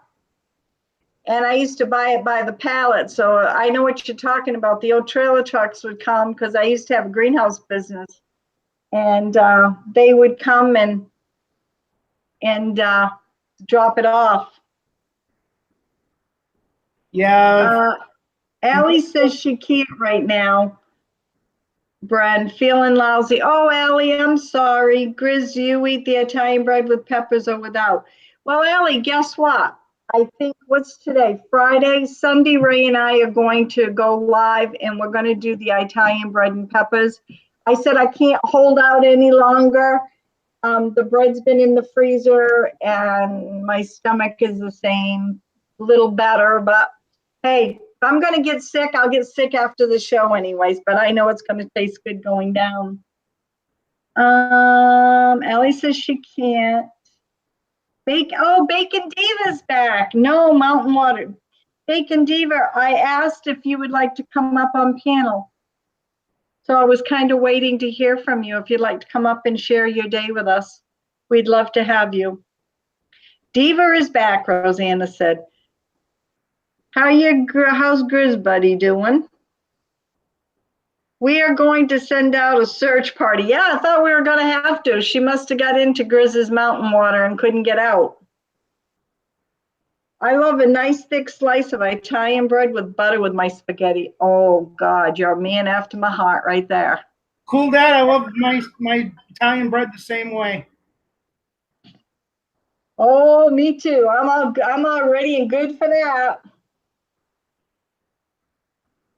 And I used to buy it by the pallet. So I know what you're talking about. The old trailer trucks would come because I used to have a greenhouse business. And they would come and drop it off. yeah. Allie says she can't right now. Brad, feeling lousy. Oh, Allie, I'm sorry. Grizz, you eat the Italian bread with peppers or without? Well, Allie, guess what? I think, what's today? Friday? Sunday, Ray and I are going to go live and we're going to do the Italian bread and peppers. I said I can't hold out any longer. The bread's been in the freezer and my stomach is the same, a little better, but hey, if I'm going to get sick, I'll get sick after the show anyways, but I know it's going to taste good going down. Ellie says she can't. Bacon Diva's back. No, Mountain Water. Bacon Diva, I asked if you would like to come up on panel. So I was kind of waiting to hear from you. If you'd like to come up and share your day with us, we'd love to have you. Diva is back, Rosanna said. How's Grizz Buddy doing? We are going to send out a search party. Yeah, I thought we were going to have to. She must have got into Grizz's mountain water and couldn't get out. I love a nice thick slice of Italian bread with butter with my spaghetti. Oh, God, you're a man after my heart right there. Cool, Dad. I love my Italian bread the same way. Oh, me too. I'm all ready and good for that.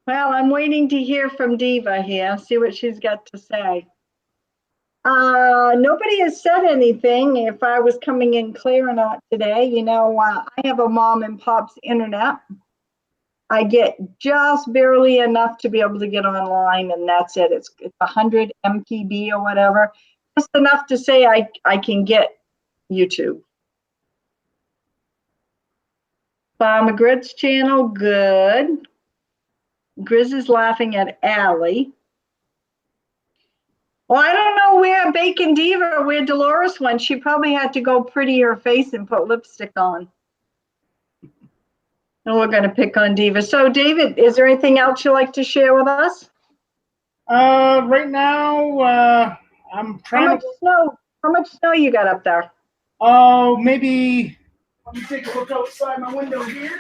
Well, I'm waiting to hear from Diva here, see what she's got to say. Nobody has said anything if I was coming in clear or not today. You know, I have a mom and pop's internet. I get just barely enough to be able to get online, and that's it. It's 100 MPB or whatever. Just enough to say I can get YouTube. Farmer Grit's channel, good. Grizz is laughing at Allie. Well, I don't know where Bacon Diva, where Dolores went. She probably had to go pretty her face and put lipstick on. And we're going to pick on Diva. So, David, is there anything else you'd like to share with us? Right now, I'm trying How much snow you got up there? Oh, maybe. Let me take a look outside my window here.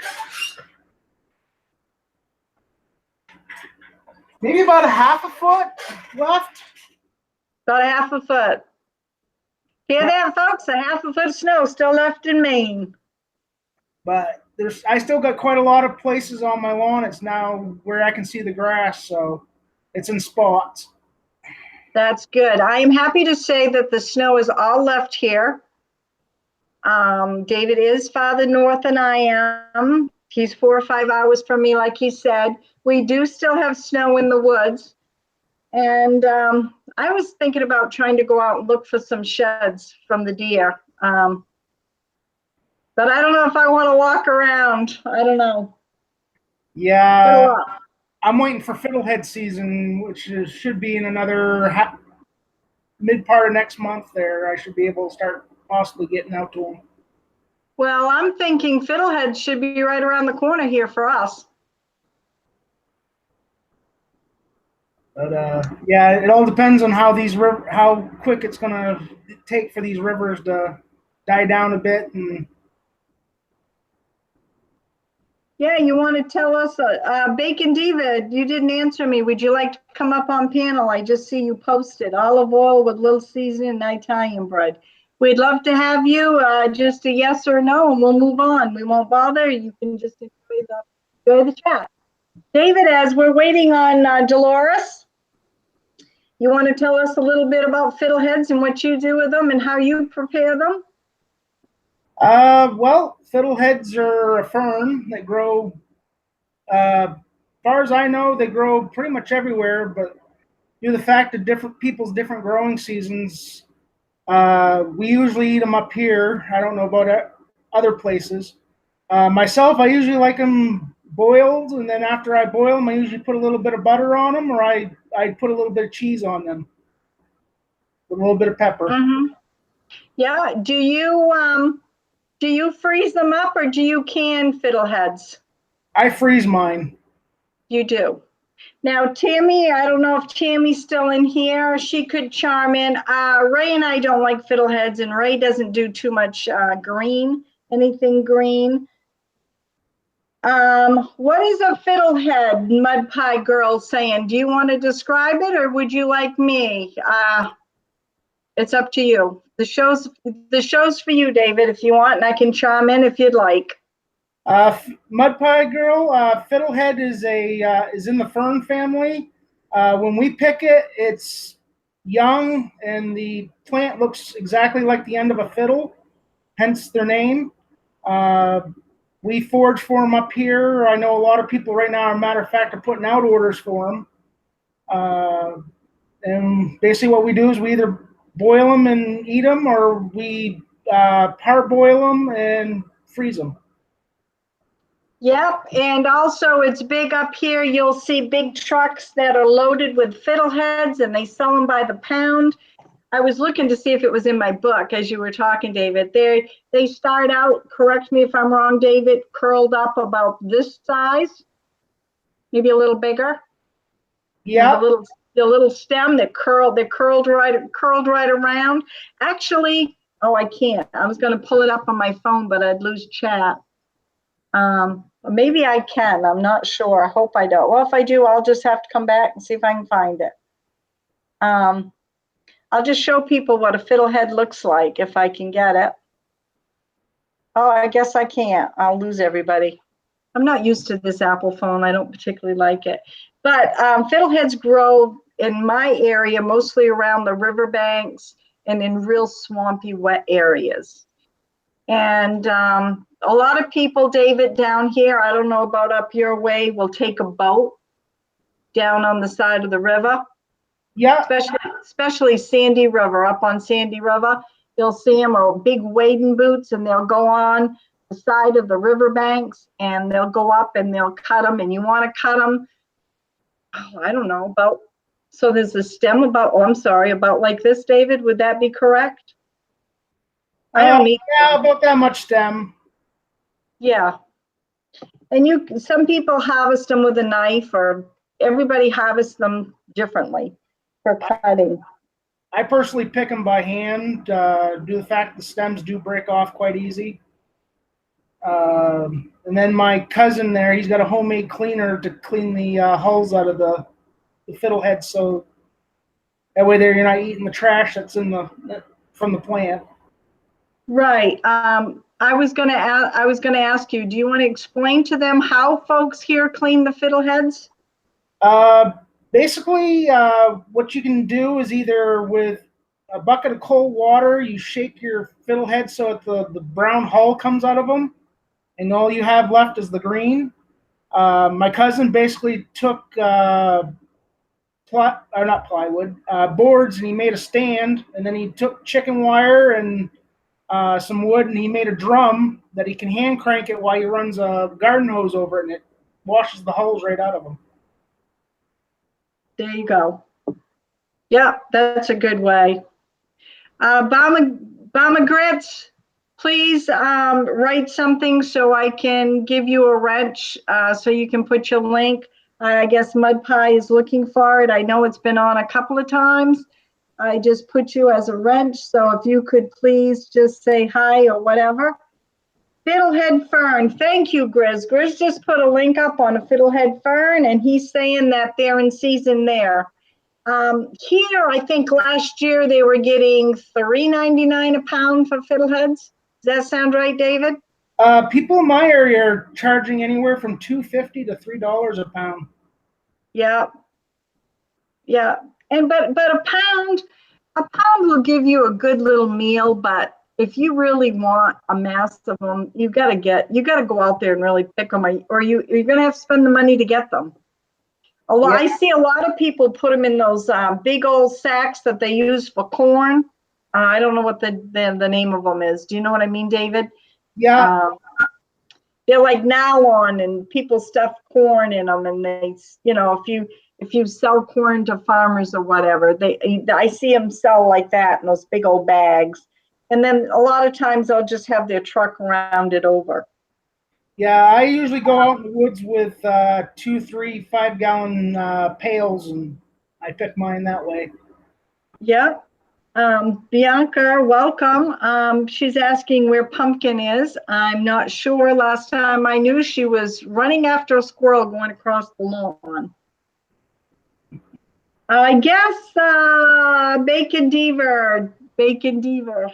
Maybe about a half a foot left. About a half a foot. Hear that, folks? A half a foot of snow still left in Maine. But I still got quite a lot of places on my lawn. It's now where I can see the grass, so it's in spots. That's good. I am happy to say that the snow is all left here. David is farther north than I am. He's 4 or 5 hours from me, like he said. We do still have snow in the woods. And I was thinking about trying to go out and look for some sheds from the deer. But I don't know if I want to walk around. I don't know. Yeah, I'm waiting for fiddlehead season, which should be in another mid part of next month there. I should be able to start possibly getting out to them. Well, I'm thinking fiddlehead should be right around the corner here for us. But yeah, it all depends on how how quick it's gonna take for these rivers to die down a bit. And yeah, you want to tell us, Bacon Diva, you didn't answer me. Would you like to come up on panel? I just see you posted, olive oil with little seasoning and Italian bread. We'd love to have you, just a yes or no, and we'll move on. We won't bother. You can just enjoy the chat. David, as we're waiting on Dolores, you want to tell us a little bit about fiddleheads and what you do with them and how you prepare them? well, fiddleheads are a fern that grow, as far as I know, they grow pretty much everywhere, but due to the fact of different people's different growing seasons, we usually eat them up here. I don't know about other places. Myself, I usually like them boiled, and then after I boil them, I usually put a little bit of butter on them, or I put a little bit of cheese on them, with a little bit of pepper. Mm-hmm. Yeah. Do you freeze them up or do you can fiddleheads? I freeze mine. You do. Now, Tammy, I don't know if Tammy's still in here. She could chime in. Ray and I don't like fiddleheads, and Ray doesn't do too much green, anything green. What is a fiddlehead, Mud Pie Girl saying? Do you want to describe it or would you like me? It's up to you. The show's for you, David, if you want, and I can chime in if you'd like. Mud Pie Girl, fiddlehead is in the fern family. When we pick it, it's young, and the plant looks exactly like the end of a fiddle, hence their name. We forage for them up here. I know a lot of people right now, as a matter of fact, are putting out orders for them. And basically what we do is we either boil them and eat them, or we parboil them and freeze them. Yep, and also it's big up here. You'll see big trucks that are loaded with fiddleheads, and they sell them by the pound. I was looking to see if it was in my book as you were talking, David. They start out, correct me if I'm wrong, David, curled up about this size, maybe a little bigger. Yeah. The little stem that curled right around. Actually, oh, I can't. I was going to pull it up on my phone, but I'd lose chat. Maybe I can. I'm not sure. I hope I don't. Well, if I do, I'll just have to come back and see if I can find it. I'll just show people what a fiddlehead looks like if I can get it. Oh, I guess I can't. I'll lose everybody. I'm not used to this Apple phone. I don't particularly like it. But fiddleheads grow in my area, mostly around the riverbanks and in real swampy, wet areas. And a lot of people, David, down here, I don't know about up your way, will take a boat down on the side of the river. Yeah. Especially Sandy River, up on Sandy River. You'll see them are big wading boots, and they'll go on the side of the riverbanks, and they'll go up and they'll cut them. And you want to cut them, oh, I don't know, so there's a stem about like this, David, would that be correct? Yeah, about that much stem. Yeah. And some people harvest them with a knife, or everybody harvests them differently for cutting. I personally pick them by hand, due to the fact the stems do break off quite easy. And then my cousin there, he's got a homemade cleaner to clean the hulls out of the fiddleheads, so that way there you're not eating the trash that's in from the plant. Right. I was gonna ask you, do you want to explain to them how folks here clean the fiddleheads? Basically, what you can do is either with a bucket of cold water, you shake your fiddlehead so that the brown hull comes out of them, and all you have left is the green. My cousin basically took not plywood, boards, and he made a stand, and then he took chicken wire and some wood, and he made a drum that he can hand crank it while he runs a garden hose over it, and it washes the hulls right out of them. There you go. Yeah, that's a good way. Grits, please write something so I can give you a wrench so you can put your link. I guess Mud Pie is looking for it. I know it's been on a couple of times. I just put you as a wrench, so if you could please just say hi or whatever. Fiddlehead fern, thank you, Grizz. Grizz just put a link up on a fiddlehead fern, and he's saying that they're in season there. Here, I think last year they were getting $3.99 a pound for fiddleheads. Does that sound right, David? People in my area are charging anywhere from $2.50 to $3 a pound. Yeah, yeah. And but a pound will give you a good little meal. But if you really want a mass of them, you gotta go out there and really pick them, or you're gonna have to spend the money to get them. I see a lot of people put them in those big old sacks that they use for corn. I don't know what the name of them is. Do you know what I mean, David? Yeah. They're like nylon, and people stuff corn in them, and they, if you sell corn to farmers or whatever, I see them sell like that in those big old bags. And then a lot of times they'll just have their truck round it over. Yeah, I usually go out in the woods with 2, 3, 5-gallon pails, and I pick mine that way. Yeah. Bianca, welcome. She's asking where Pumpkin is. I'm not sure. Last time I knew, she was running after a squirrel going across the lawn. I guess Bacon Deaver,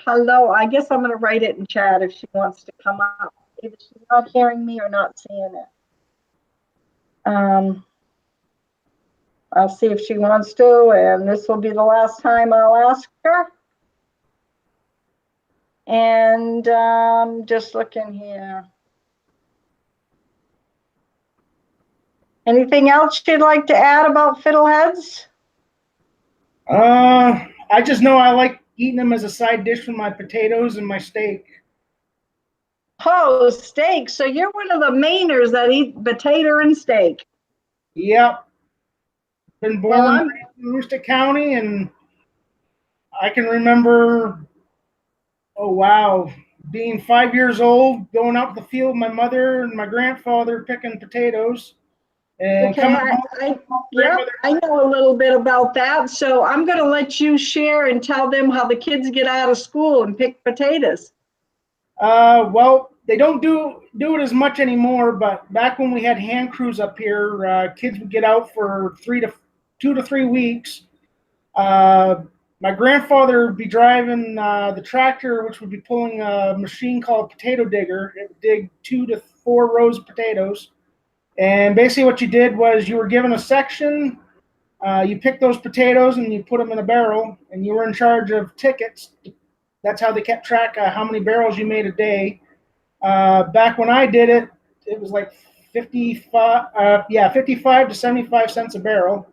hello. I guess I'm going to write it in chat if she wants to come up. Either she's not hearing me or not seeing it. I'll see if she wants to, and this will be the last time I'll ask her. And just looking here. Anything else you'd like to add about fiddleheads? I just know I like eating them as a side dish with my potatoes and my steak. Oh, steak. So you're one of the Mainers that eat potato and steak. Yep. Been born in Homestead County, and I can remember, being 5 years old, going out to the field with my mother and my grandfather picking potatoes. And okay, I know a little bit about that. So I'm going to let you share and tell them how the kids get out of school and pick potatoes. Well, they don't do it as much anymore, but back when we had hand crews up here, kids would get out for 2 to 3 weeks. My grandfather would be driving the tractor, which would be pulling a machine called a potato digger. It would dig 2 to 4 rows of potatoes. And basically what you did was you were given a section, you picked those potatoes and you put them in a barrel, and you were in charge of tickets. That's how they kept track of how many barrels you made a day. Back when I did it, it was like 55 to 75 cents a barrel.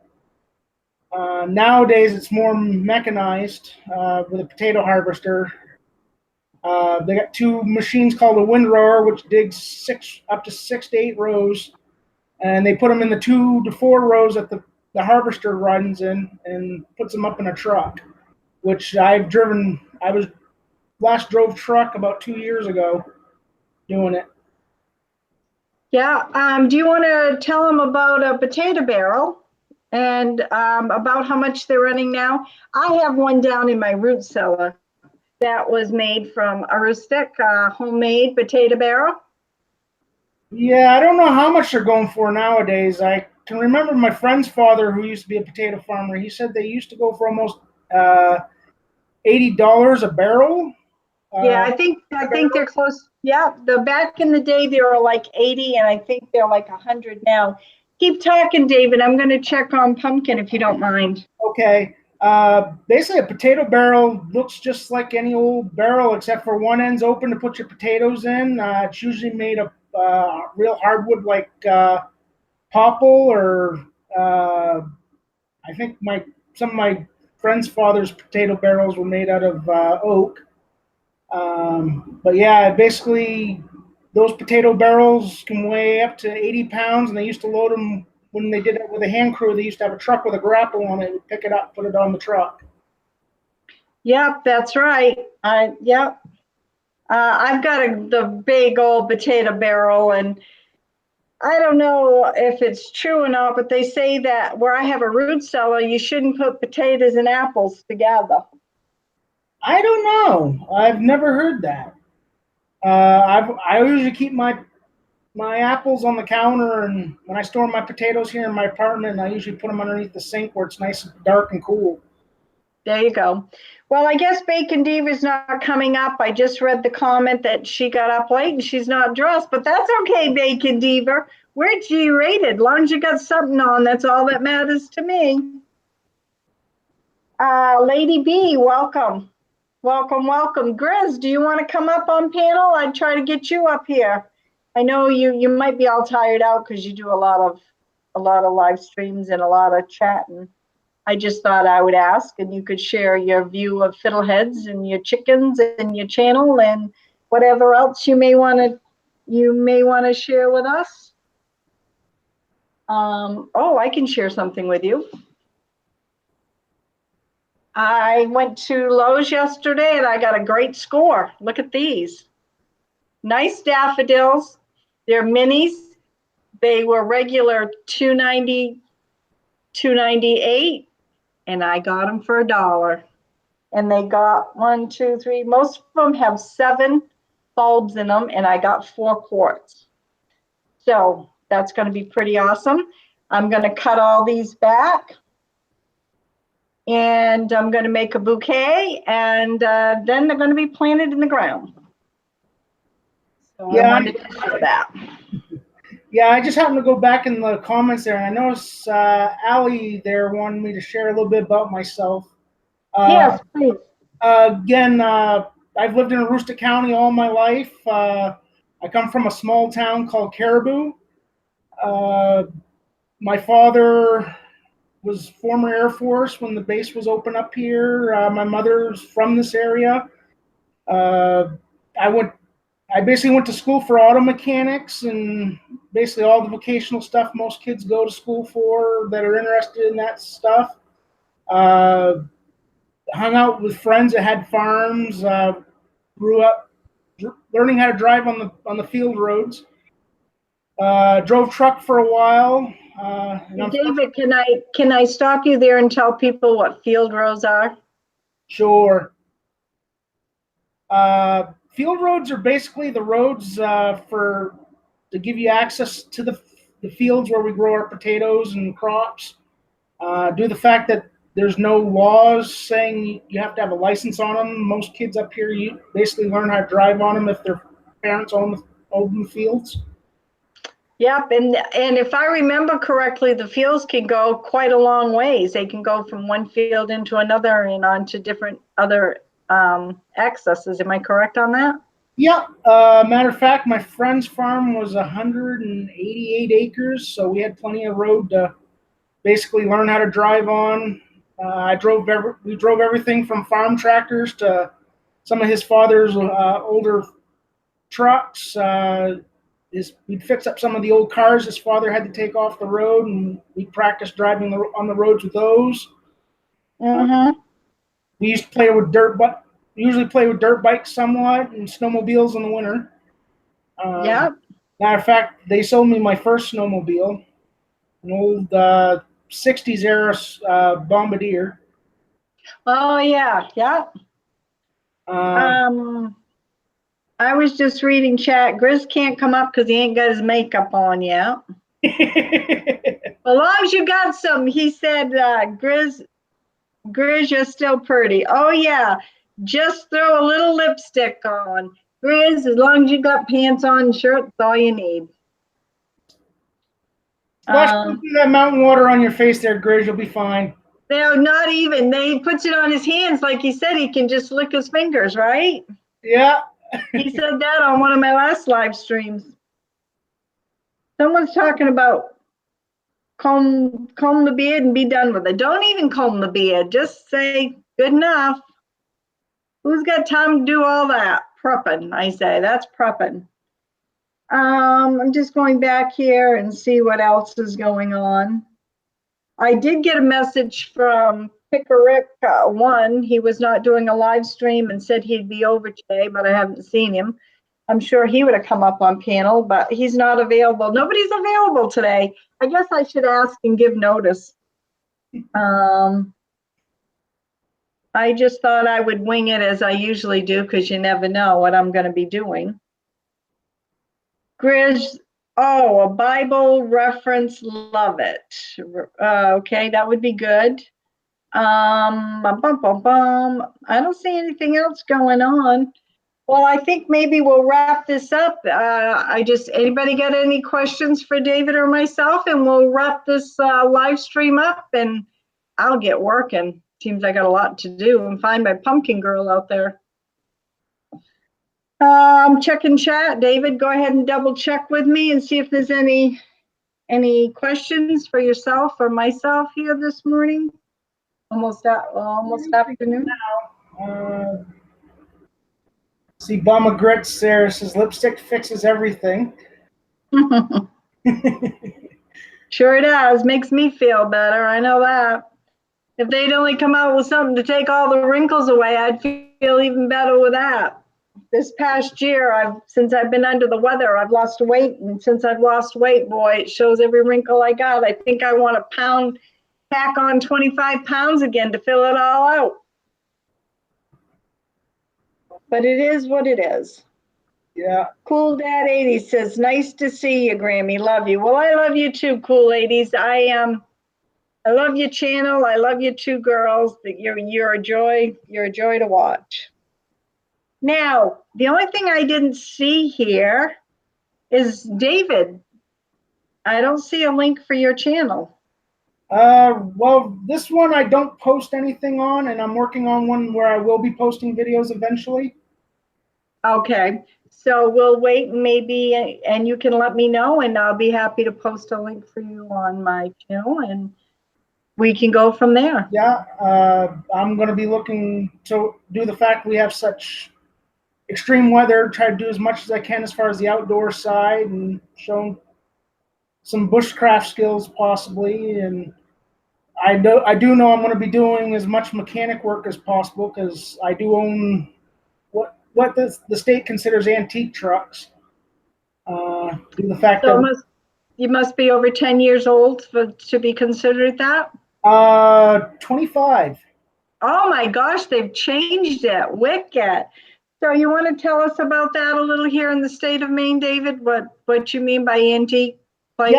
Nowadays, it's more mechanized with a potato harvester. They got 2 machines called a windrower, which digs up to 6 to 8 rows, and they put them in the 2 to 4 rows that the harvester runs in and puts them up in a truck, which I've driven. I was last drove truck about 2 years ago doing it. Yeah. Do you want to tell them about a potato barrel and about how much they're running now? I have one down in my root cellar that was made from a rustic homemade potato barrel. Yeah, I don't know how much they're going for nowadays. I can remember my friend's father, who used to be a potato farmer. He said they used to go for almost $80 a barrel. Yeah, I think they're close. Yeah, the back in the day they were like 80, and I think they're like 100 now. Keep talking, David. I'm going to check on pumpkin if you don't mind. Okay. Basically, a potato barrel looks just like any old barrel, except for one end's open to put your potatoes in. It's usually made of real hardwood like popple, or I think some of my friend's father's potato barrels were made out of oak. But yeah, basically, those potato barrels can weigh up to 80 pounds, and they used to load them when they did it with a hand crew. They used to have a truck with a grapple on it, pick it up, put it on the truck. Yep, that's right. Yep. I've got the big old potato barrel, and I don't know if it's true or not, but they say that where I have a root cellar, you shouldn't put potatoes and apples together. I don't know. I've never heard that. I usually keep my apples on the counter, and when I store my potatoes here in my apartment, I usually put them underneath the sink where it's nice and dark and cool. There you go. Well, I guess Bacon Diva's not coming up. I just read the comment that she got up late and she's not dressed, but that's okay, Bacon Diva. We're G-rated. As long as you got something on, that's all that matters to me. Lady B, welcome. Welcome, welcome. Grizz, do you want to come up on panel? I'd try to get you up here. I know you might be all tired out because you do a lot of live streams and a lot of chatting. I just thought I would ask, and you could share your view of fiddleheads and your chickens and your channel and whatever else you may want to share with us. Oh, I can share something with you. I went to Lowe's yesterday and I got a great score. Look at these. Nice daffodils. They're minis. They were regular $2.90, $2.98, and I got them for $1. And they got 1, 2, 3. Most of them have 7 bulbs in them, and I got 4 quarts. So that's going to be pretty awesome. I'm going to cut all these back, and I'm going to make a bouquet, and then they're going to be planted in the ground. So Yeah, I wanted to share that. Yeah, I just happened to go back in the comments there, and I noticed Allie there wanted me to share a little bit about myself. Yes, please. Again, I've lived in Aroostook County all my life. I come from a small town called Caribou. My father was former Air Force when the base was open up here. My mother's from this area. I basically went to school for auto mechanics and basically all the vocational stuff most kids go to school for that are interested in that stuff. Hung out with friends that had farms. Grew up learning how to drive on the field roads. Drove truck for a while. David, can I stop you there and tell people what field rows are? Sure. Field roads are basically the roads to give you access to the fields where we grow our potatoes and crops. Due to the fact that there's no laws saying you have to have a license on them, most kids up here you basically learn how to drive on them if their parents own the fields. Yep, and if I remember correctly, the fields can go quite a long ways. They can go from one field into another and onto different other accesses. Am I correct on that? Yeah. Matter of fact, my friend's farm was 188 acres, so we had plenty of road to basically learn how to drive on. We drove everything from farm tractors to some of his father's older trucks. We'd fix up some of the old cars his father had to take off the road, and we practiced driving on the roads with those. Mm-hmm. We used to play with usually play with dirt bikes somewhat and snowmobiles in the winter. Yeah. Matter of fact, they sold me my first snowmobile, an old 60s era Bombardier. Oh yeah, yeah. I was just reading chat. Grizz can't come up because he ain't got his makeup on yet. As long as you got some, he said, Grizz, you're still pretty. Oh, yeah. Just throw a little lipstick on. Grizz, as long as you got pants on and shirt, that's all you need. Splash that mountain water on your face there, Grizz. You'll be fine. No, not even. He puts it on his hands. Like he said, he can just lick his fingers, right? Yeah. He said that on one of my last live streams. Someone's talking about comb the beard and be done with it. Don't even comb the beard. Just say good enough. Who's got time to do all that? Prepping, I say. That's prepping. I'm just going back here and see what else is going on. I did get a message from Pickerick one. He was not doing a live stream and said he'd be over today, but I haven't seen him. I'm sure he would have come up on panel, but he's not available. Nobody's available today. I guess I should ask and give notice. I just thought I would wing it as I usually do because you never know what I'm going to be doing. Grizz, oh, a Bible reference, love it. Okay, that would be good. I don't see anything else going on. Well, I think maybe we'll wrap this up. Anybody got any questions for David or myself? And we'll wrap this live stream up and I'll get working. Seems I got a lot to do and find my pumpkin girl out there. I'm checking chat. David, go ahead and double check with me and see if there's any questions for yourself or myself here this morning. Almost afternoon. See, Bama Grits there says lipstick fixes everything. Sure does. Makes me feel better. I know that. If they'd only come out with something to take all the wrinkles away, I'd feel even better with that. This past year, since I've been under the weather, I've lost weight. And since I've lost weight, boy, it shows every wrinkle I got. I think I want to pack on 25 pounds again to fill it all out. But it is what it is. Yeah. Cool Dad 80 says, nice to see you, Grammie. Love you. Well, I love you too, Cool 80s. I love your channel. I love you two girls. You're a joy. You're a joy to watch. Now, the only thing I didn't see here is David. I don't see a link for your channel. Well, this one I don't post anything on, and I'm working on one where I will be posting videos eventually. Okay, so we'll wait maybe, and you can let me know, and I'll be happy to post a link for you on my channel, and we can go from there. Yeah, I'm going to be looking to do the fact we have such extreme weather, try to do as much as I can as far as the outdoor side and show some bushcraft skills possibly. And I do know I'm going to be doing as much mechanic work as possible because I do own what the state considers antique trucks. Due to the fact that you must be over 10 years old to be considered that? 25. Oh my gosh, they've changed it. Wicked. So you want to tell us about that a little here in the state of Maine, David? What you mean by antique plate?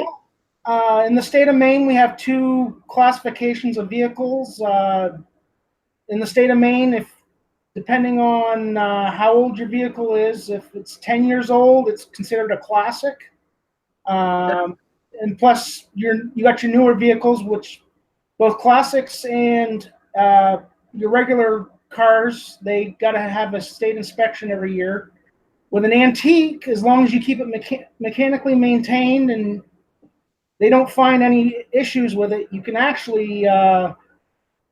Yeah. In the state of Maine, we have two classifications of vehicles. In the state of Maine, depending on how old your vehicle is, if it's 10 years old, it's considered a classic. And plus, you got your newer vehicles, which both classics and your regular cars, they got to have a state inspection every year. With an antique, as long as you keep it mechanically maintained and they don't find any issues with it, you can actually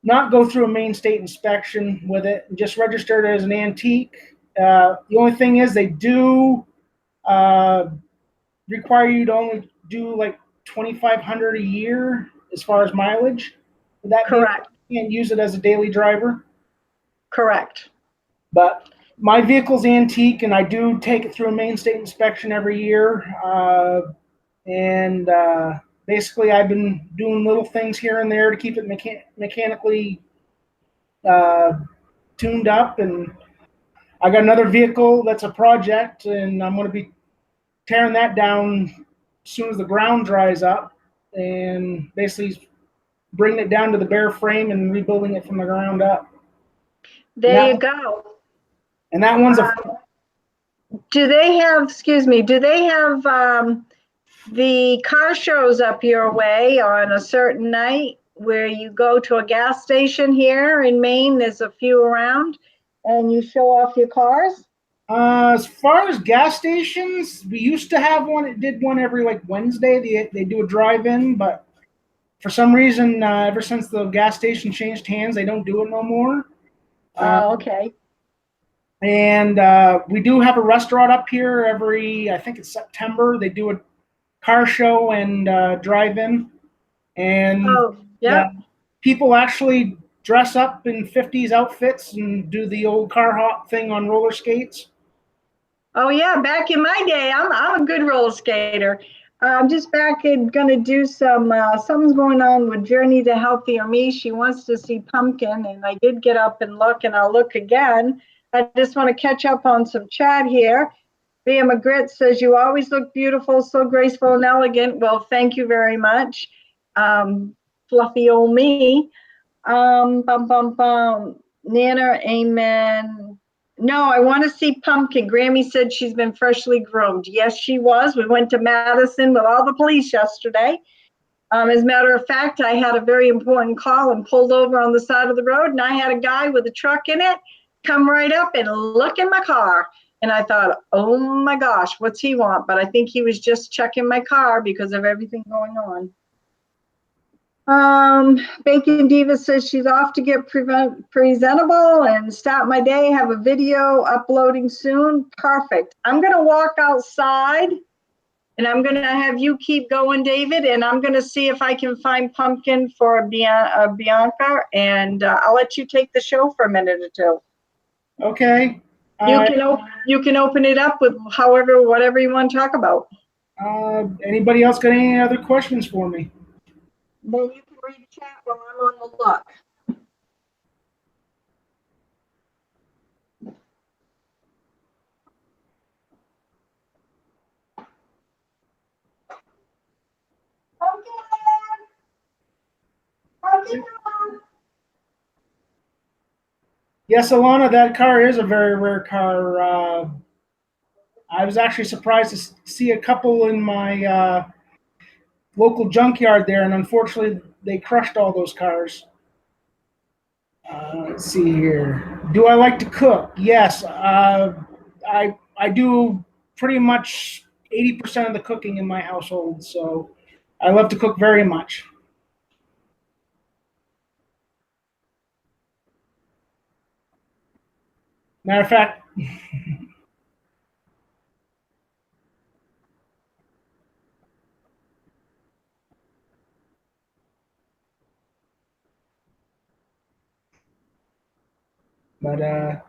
not go through a Maine state inspection with it and just register it as an antique. The only thing is they do require you to only do like 2,500 a year as far as mileage. Would that correct? You can't use it as a daily driver. Correct. But my vehicle's antique, and I do take it through a Maine state inspection every year. Basically, I've been doing little things here and there to keep it mechanically tuned up. And I got another vehicle that's a project, and I'm going to be tearing that down as soon as the ground dries up. and basically bringing it down to the bare frame and rebuilding it from the ground up. There you go. And that one's a Do they have, excuse me, do they have the car shows up your way on a certain night where you go to a gas station here in Maine? There's a few around and you show off your cars? as far as gas stations, we used to have one. It did one every like Wednesday. They do a drive-in, but for some reason, ever since the gas station changed hands, they don't do it no more. Oh, okay. And we do have a restaurant up here every, I think it's September. They do a car show and drive-in. And Oh, yeah. people actually dress up in 50s outfits and do the old car hop thing on roller skates. Oh, yeah. Back in my day, I'm a good roller skater. I'm just back and gonna do something's going on with Journey to Healthier Me. She wants to see Pumpkin, and I did get up and look, and I'll look again. I just want to catch up on some chat here. Bea McGritt says, you always look beautiful, so graceful and elegant. Well, thank you very much. Fluffy old me. Nana, amen. No, I want to see Pumpkin. Grammie said she's been freshly groomed. Yes, she was. We went to Madison with all the police yesterday. As a matter of fact, I had a very important call and pulled over on the side of the road, and I had a guy with a truck in it come right up and look in my car. And I thought, oh my gosh, what's he want? But I think he was just checking my car because of everything going on. Bacon Diva says she's off to get presentable and start my day, have a video uploading soon. Perfect. I'm going to walk outside and I'm going to have you keep going, David, and I'm going to see if I can find Pumpkin for Bianca, and I'll let you take the show for a minute or two. Okay. You can open it up with whatever you want to talk about. Anybody else got any other questions for me? Then you can read the chat while I'm on the look. Yes, Alana, that car is a very rare car. I was actually surprised to see a couple in my local junkyard there, and unfortunately, they crushed all those cars. Let's see here. Do I like to cook? Yes, I do pretty much 80% of the cooking in my household, so I love to cook very much. Matter of fact,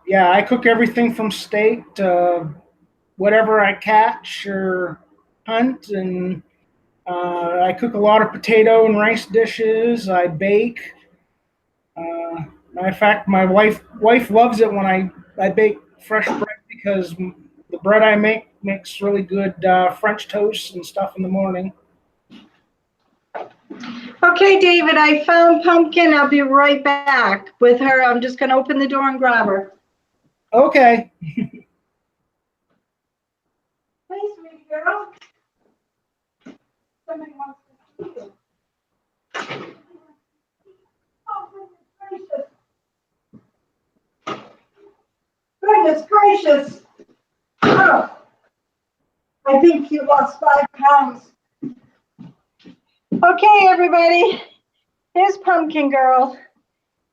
yeah, I cook everything from steak to whatever I catch or hunt, and I cook a lot of potato and rice dishes. I bake. Matter of fact, my wife loves it when I bake fresh bread because the bread I make makes really good French toast and stuff in the morning. Okay, David, I found Pumpkin. I'll be right back with her. I'm just going to open the door and grab her. Okay. Hey, sweetie girl. Somebody wants to see you. Oh, goodness gracious. Oh, I think you lost 5 pounds. Okay, everybody. Here's Pumpkin Girl.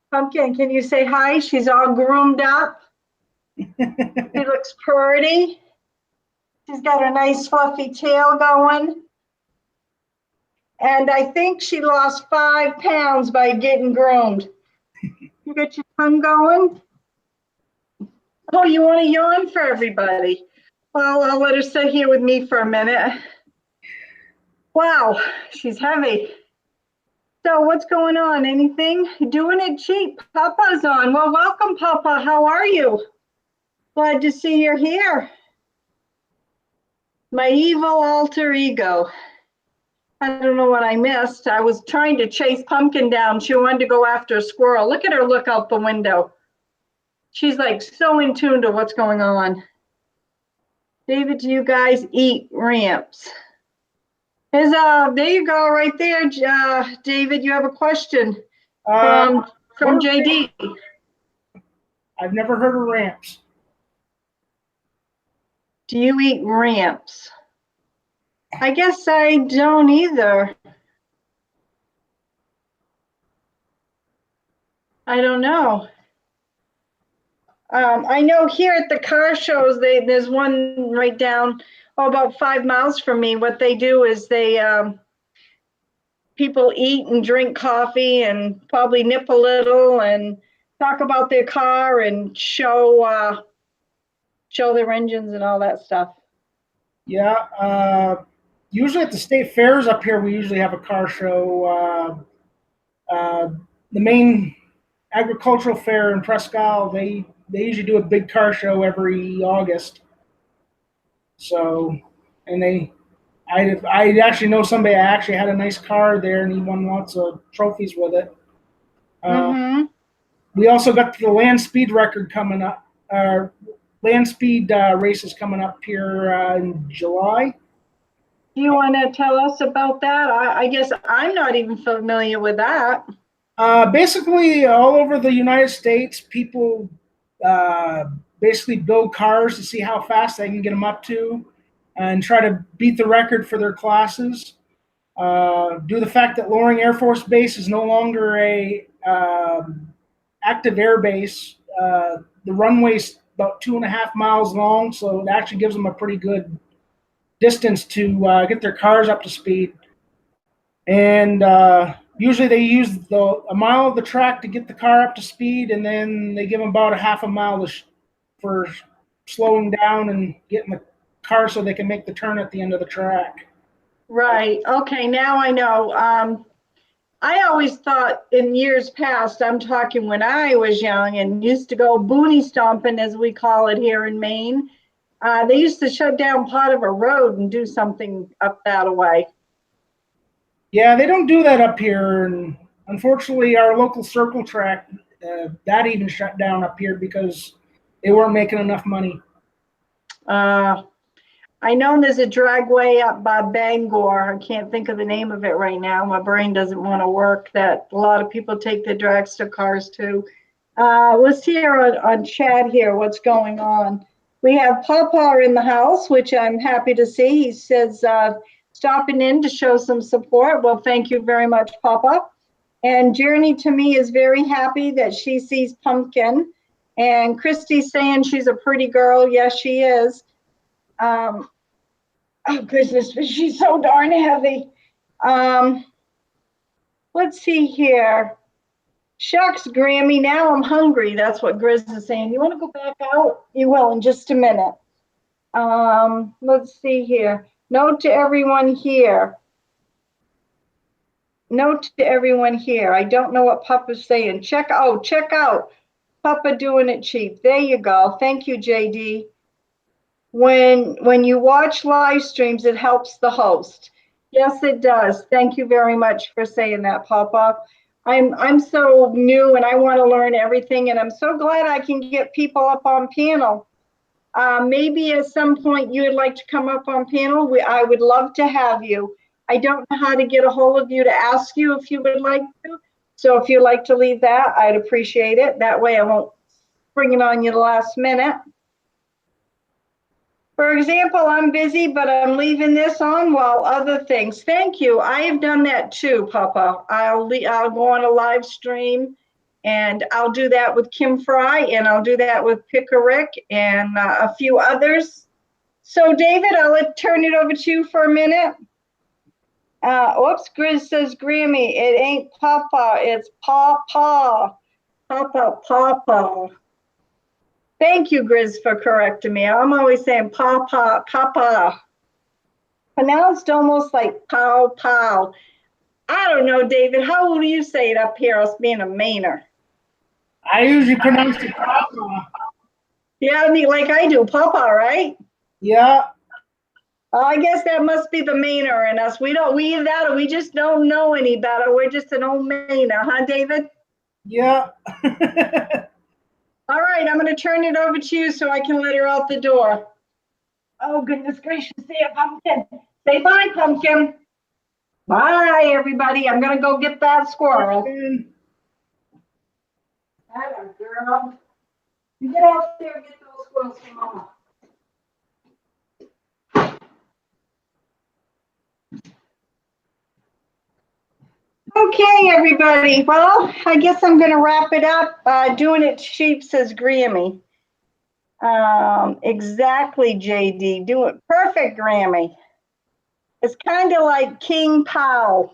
Pumpkin, can you say hi? She's all groomed up. She looks pretty. She's got a nice fluffy tail going. And I think she lost 5 pounds by getting groomed. You got your tongue going? Oh, you want to yawn for everybody? Well, I'll let her sit here with me for a minute. Wow, she's heavy. So what's going on? Anything? Doing it cheap. Papa's on. Well, welcome, Papa. How are you? Glad to see you're here. My evil alter ego. I don't know what I missed. I was trying to chase Pumpkin down. She wanted to go after a squirrel. Look at her look out the window. She's like so in tune to what's going on. David, do you guys eat ramps? There you go, right there, David. You have a question from JD. I've never heard of ramps. Do you eat ramps? I guess I don't either. I don't know. I know here at the car shows, there's one right down, about 5 miles from me. What they do is people eat and drink coffee and probably nip a little and talk about their car and show their engines and all that stuff. Yeah, usually at the state fairs up here, we usually have a car show. The main agricultural fair in Presque Isle, they usually do a big car show every August. So, and I actually know somebody that actually had a nice car there, and he won lots of trophies with it. We also got the land speed record coming up. Land speed races coming up here in July. Do you want to tell us about that? I guess I'm not even familiar with that. Basically, all over the United States, people basically build cars to see how fast they can get them up to and try to beat the record for their classes. Due to the fact that Loring Air Force Base is no longer a active air base, the runway's about 2.5 miles long, so it actually gives them a pretty good distance to get their cars up to speed. And usually they use a mile of the track to get the car up to speed, and then they give them about a half a mile for slowing down and getting the car so they can make the turn at the end of the track. Right. Okay. Now I know. I always thought in years past, I'm talking when I was young and used to go boonie stomping, as we call it here in Maine. They used to shut down part of a road and do something up that way. Yeah, they don't do that up here. And unfortunately, our local circle track, that even shut down up here because they weren't making enough money. I know there's a dragway up by Bangor. I can't think of the name of it right now. My brain doesn't want to work. That a lot of people take their dragster cars to. Let's hear on chat here what's going on. We have Papa in the house, which I'm happy to see. He says stopping in to show some support. Well, thank you very much, Papa. And Journey to me is very happy that she sees Pumpkin. And Christy's saying she's a pretty girl. Yes, she is. Oh goodness, she's so darn heavy. Let's see here. Shucks, Grammie, now I'm hungry. That's what Grizz is saying. You want to go back out? You will in just a minute. Let's see here. Note to everyone here. Note to everyone here. I don't know what Papa's saying. Check out. Papa doing it cheap. There you go. Thank you, JD. When you watch live streams, it helps the host. Yes, it does. Thank you very much for saying that, Papa. I'm so new and I want to learn everything, and I'm so glad I can get people up on panel. Maybe at some point you would like to come up on panel. I would love to have you. I don't know how to get a hold of you to ask you if you would like to. So if you'd like to leave that, I'd appreciate it. That way I won't bring it on you the last minute. For example, I'm busy, but I'm leaving this on while other things. Thank you. I have done that too, Papa. I'll go on a live stream, and I'll do that with Kim Fry, and I'll do that with Pickerick and a few others. So, David, I'll turn it over to you for a minute. Oops, Grizz says Grammie. It ain't Papa, it's Papa. Papa. Thank you, Grizz, for correcting me. I'm always saying Papa. Pronounced almost like pow. I don't know, David. How do you say it up here, us being a Mainer? I usually pronounce it Papa. Yeah, I mean, like I do, Papa, right? Yeah. I guess that must be the Mainer in us. We either that or we just don't know any better. We're just an old Mainer, huh, David? Yeah. All right, I'm going to turn it over to you so I can let her out the door. Oh, goodness gracious. See ya, Pumpkin. Say bye, Pumpkin. Bye, everybody. I'm going to go get that squirrel. Atta girl. You get out there and get those squirrels from Mama. Okay, everybody. Well, I guess I'm going to wrap it up. Doing it cheap, says Grammie. Exactly, JD. Do it perfect, Grammie. It's kind of like King Pow.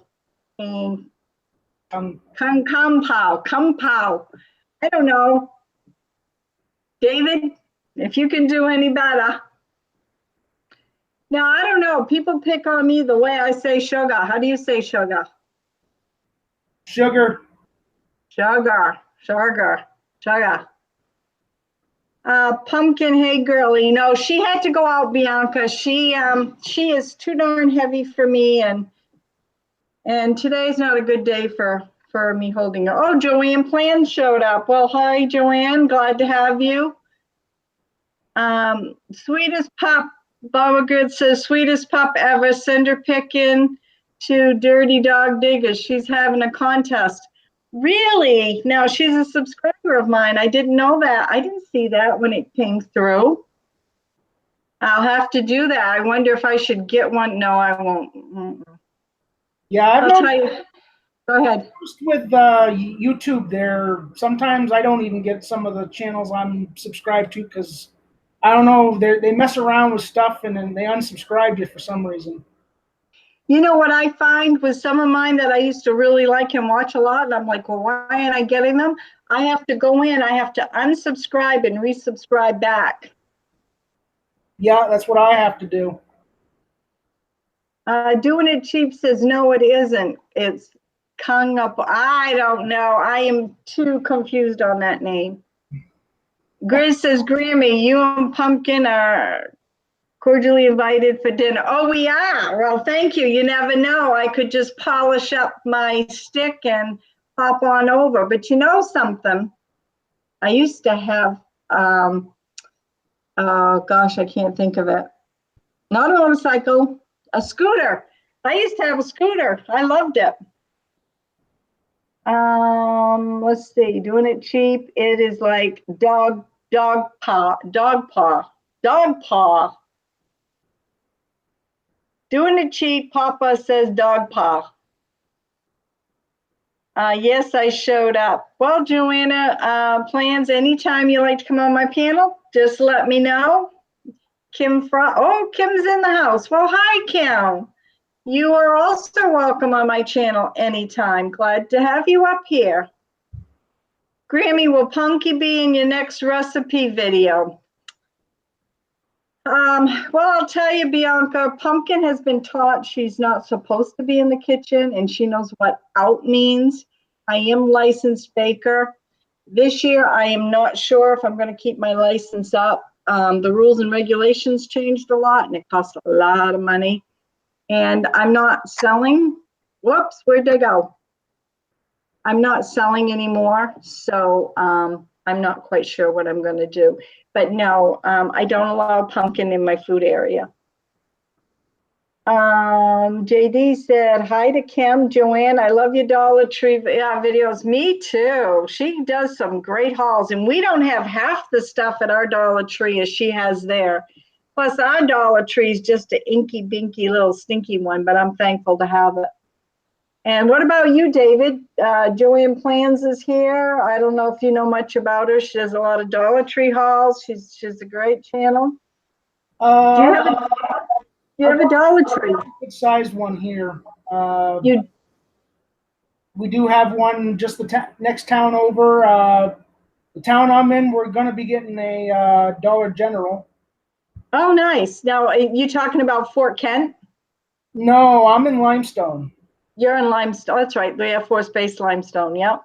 Kung Pow. I don't know. David, if you can do any better. Now, I don't know. People pick on me the way I say sugar. How do you say sugar? Sugar. Sugar. Pumpkin, hey girlie. No, she had to go out, Bianca. She is too darn heavy for me, and today's not a good day for me holding her. Oh, Joanne Plan showed up. Well, hi, Joanne. Glad to have you. Sweetest pup. Baba Good says, sweetest pup ever. Send her picking to Dirty Dog Diggers. She's having a contest. Really? Now, she's a subscriber of mine. I didn't know that. I didn't see that when it came through. I'll have to do that. I wonder if I should get one. No, I won't. Yeah, I'll tell you. Go ahead. With YouTube there, sometimes I don't even get some of the channels I'm subscribed to because I don't know, they mess around with stuff and then they unsubscribe you for some reason. You know what I find with some of mine that I used to really like and watch a lot, and I'm like, well, why aren't I getting them? I have to go in, I have to unsubscribe and resubscribe back. Yeah, that's what I have to do. Doing it cheap says, no, it isn't. It's Kung Up. I don't know. I am too confused on that name. Grizz says, Grammie, you and Pumpkin are cordially invited for dinner. Oh, we are. Well, thank you. You never know. I could just polish up my stick and hop on over. But you know something? I used to have, oh gosh, I can't think of it. Not a motorcycle, a scooter. I used to have a scooter. I loved it. Let's see. Doing it cheap. It is like dog paw. Doing it cheap, Papa says dog paw. Yes, I showed up. Well, Joanna, plans anytime you like to come on my panel, just let me know. Kim's in the house. Well, hi, Kim. You are also welcome on my channel anytime. Glad to have you up here. Grammie, will Punky be in your next recipe video? Well, I'll tell you, Bianca, Pumpkin has been taught she's not supposed to be in the kitchen, and she knows what out means. I am licensed baker. This year, I am not sure if I'm going to keep my license up. The rules and regulations changed a lot, and it costs a lot of money. And I'm not selling. Whoops, where'd they go? I'm not selling anymore, so I'm not quite sure what I'm going to do. But no, I don't allow pumpkin in my food area. JD said, hi to Kim. Joanne, I love your Dollar Tree videos. Me too. She does some great hauls, and we don't have half the stuff at our Dollar Tree as she has there. Plus, our Dollar Tree is just an inky binky little stinky one, but I'm thankful to have it. And what about you, David? Joanne Plans is here. I don't know if you know much about her. She does a lot of Dollar Tree hauls. She's a great channel. Do you have a Dollar Tree? Good sized one here. We do have one just the next town over. The town I'm in, we're going to be getting a Dollar General. Oh, nice. Now, are you talking about Fort Kent? No, I'm in Limestone. You're in Limestone. That's right. The Air Force Base Limestone. Yep.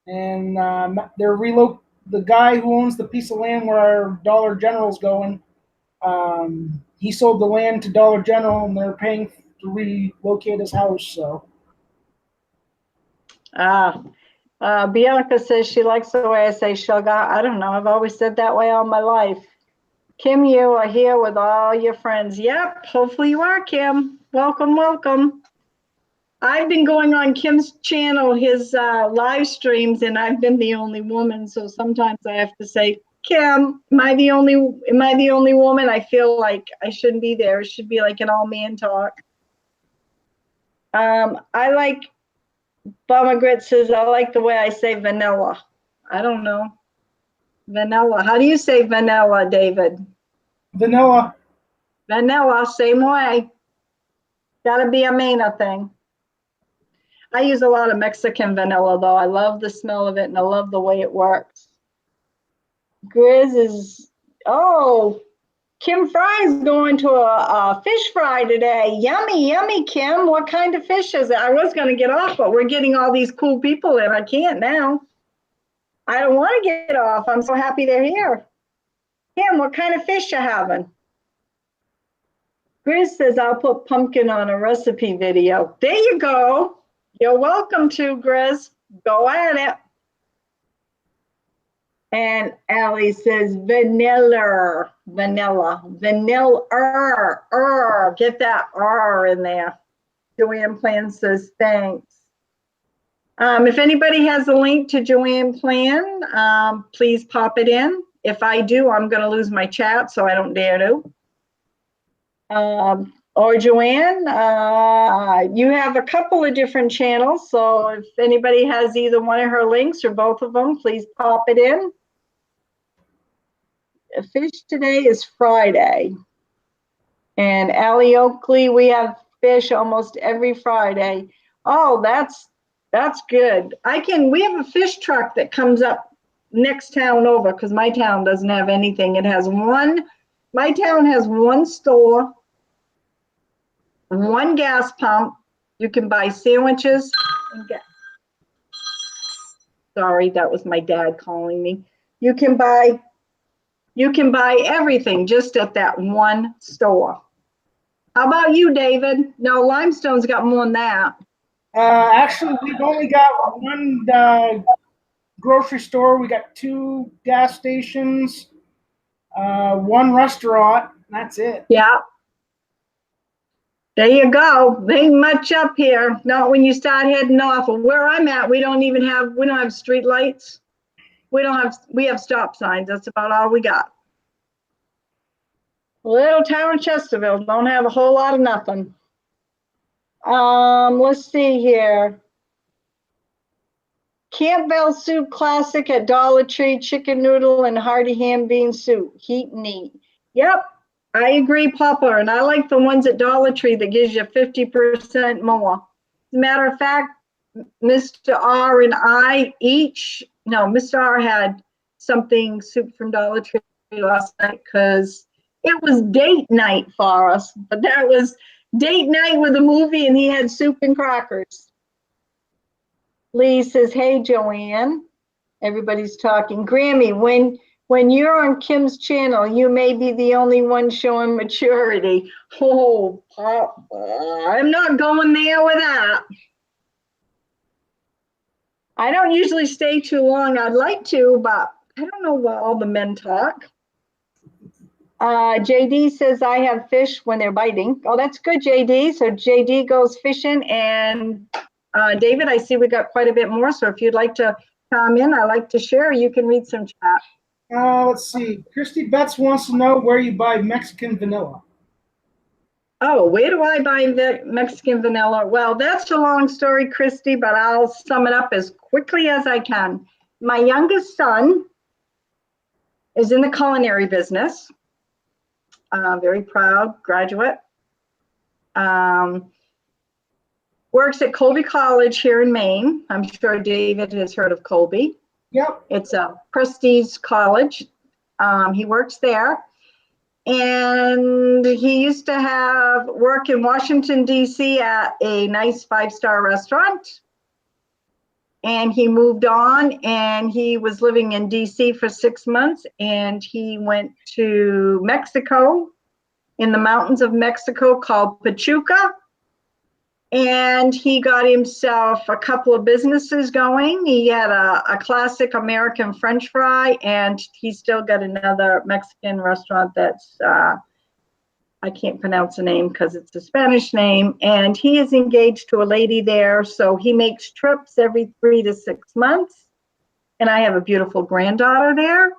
And the guy who owns the piece of land where our Dollar General's going, He sold the land to Dollar General, and they're paying to relocate his house. So Bianca says she likes the way I say sugar. I don't know. I've always said that way all my life. Kim, you are here with all your friends. Yep, hopefully you are, Kim. Welcome, welcome. I've been going on Kim's channel, his live streams, and I've been the only woman. So sometimes I have to say, Kim, am I the only woman? I feel like I shouldn't be there. It should be like an all man talk. I like, Bama Grit says, I like the way I say vanilla. I don't know. Vanilla. How do you say vanilla, David? vanilla. Vanilla, same way. Gotta be a Maina thing. I use a lot of Mexican vanilla though. I love the smell of it and I love the way it works. Grizz is, oh, Kim Fry's going to a fish fry today. Yummy, yummy, Kim. What kind of fish is it? I was going to get off, but we're getting all these cool people in. I can't now. I don't want to get off. I'm so happy they're here. Kim, what kind of fish you having? Grizz says, I'll put pumpkin on a recipe video. There you go. You're welcome to, Grizz. Go at it. And Allie says, vanilla. Get that R in there. Joanne Plan says, thanks. If anybody has a link to Joanne Plan, please pop it in. If I do, I'm going to lose my chat, so I don't dare to. Or Joanne, you have a couple of different channels, so if anybody has either one of her links or both of them, please pop it in. Fish today is Friday. And Allie Oakley, we have fish almost every Friday. Oh, that's good. We have a fish truck that comes up next town over because my town doesn't have anything. My town has one store, one gas pump. You can buy sandwiches and sorry, that was my dad calling me. You can buy everything just at that one store. How about you, David? No, Limestone's got more than that. Actually, we've only got one grocery store. We got 2 gas stations, 1 restaurant. That's it. Yeah. There you go. There ain't much up here. Not when you start heading off. Where I'm at, we don't have street lights. We have stop signs. That's about all we got. Little town Chesterville don't have a whole lot of nothing. Let's see here. Campbell soup classic at Dollar Tree, chicken noodle and hearty ham bean soup. Heat and eat. Yep, I agree, Papa. And I like the ones at Dollar Tree that gives you 50% more. As a matter of fact, Mr. R and I Mr. R had something soup from Dollar Tree last night because it was date night for us. But that was date night with a movie and he had soup and crackers. Lee says, hey, Joanne. Everybody's talking. Grammie, when you're on Kim's channel, you may be the only one showing maturity. Oh, Papa, I'm not going there with that. I don't usually stay too long. I'd like to, but I don't know what all the men talk. JD says, I have fish when they're biting. Oh, that's good, JD. So JD goes fishing. And David, I see we got quite a bit more. So if you'd like to come in, I like to share. You can read some chat. Let's see. Christy Betts wants to know where you buy Mexican vanilla. Oh, where do I buy the Mexican vanilla? Well, that's a long story, Christy, but I'll sum it up as quickly as I can. My youngest son is in the culinary business. Very proud graduate. Works at Colby College here in Maine. I'm sure David has heard of Colby. Yep. It's a prestige college. He works there. And he used to have work in Washington, D.C. at a nice 5-star restaurant. and he moved on, and he was living in DC for 6 months, and he went to Mexico, in the mountains of Mexico, called Pachuca. And he got himself a couple of businesses going. He had a classic American French fry, and he's still got another Mexican restaurant that's, I can't pronounce the name because it's a Spanish name. And he is engaged to a lady there. So he makes trips every 3 to 6 months. And I have a beautiful granddaughter there.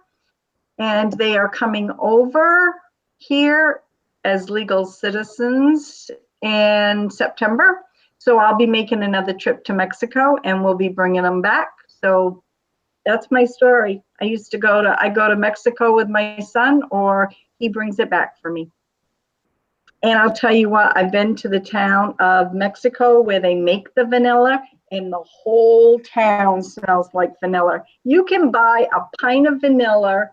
And they are coming over here as legal citizens in September. So I'll be making another trip to Mexico, and we'll be bringing them back. So that's my story. I go to Mexico with my son, or he brings it back for me. And I'll tell you what, I've been to the town of Mexico where they make the vanilla, and the whole town smells like vanilla. You can buy a pint of vanilla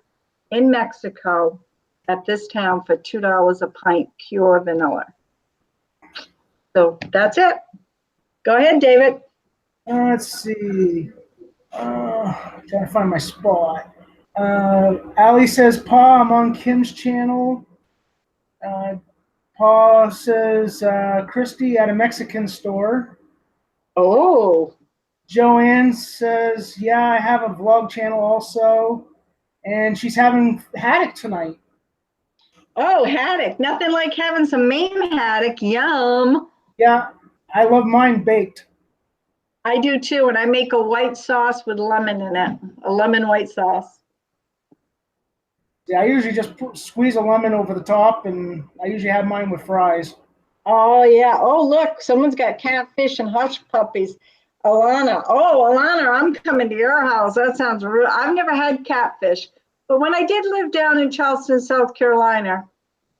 in Mexico at this town for $2 a pint, pure vanilla. So that's it. Go ahead, David. Let's see. Trying to find my spot. Ali says, Pa, I'm on Kim's channel. Pa says, Christy at a Mexican store. Oh. Joanne says, yeah, I have a vlog channel also. And she's having haddock tonight. Oh, haddock. Nothing like having some Maine haddock. Yum. Yeah, I love mine baked. I do too, and I make a white sauce with lemon in it, a lemon white sauce. Yeah, I usually just squeeze a lemon over the top, and I usually have mine with fries. Oh, yeah. Oh, look, someone's got catfish and hush puppies. Alana. Oh, Alana, I'm coming to your house. That sounds real. I've never had catfish, but when I did live down in Charleston, South Carolina,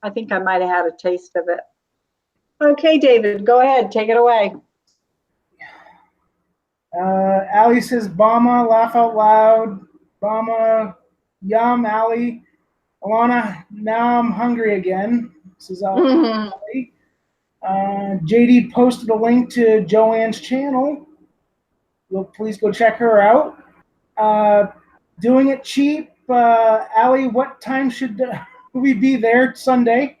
I think I might have had a taste of it. Okay, David, go ahead. Take it away. Ali says, Bama, laugh out loud. Bama, yum, Ali. Alana, now I'm hungry again. This is Ali. JD posted a link to Joanne's channel. Please go check her out. Doing it cheap. Ali, what time should we be there Sunday?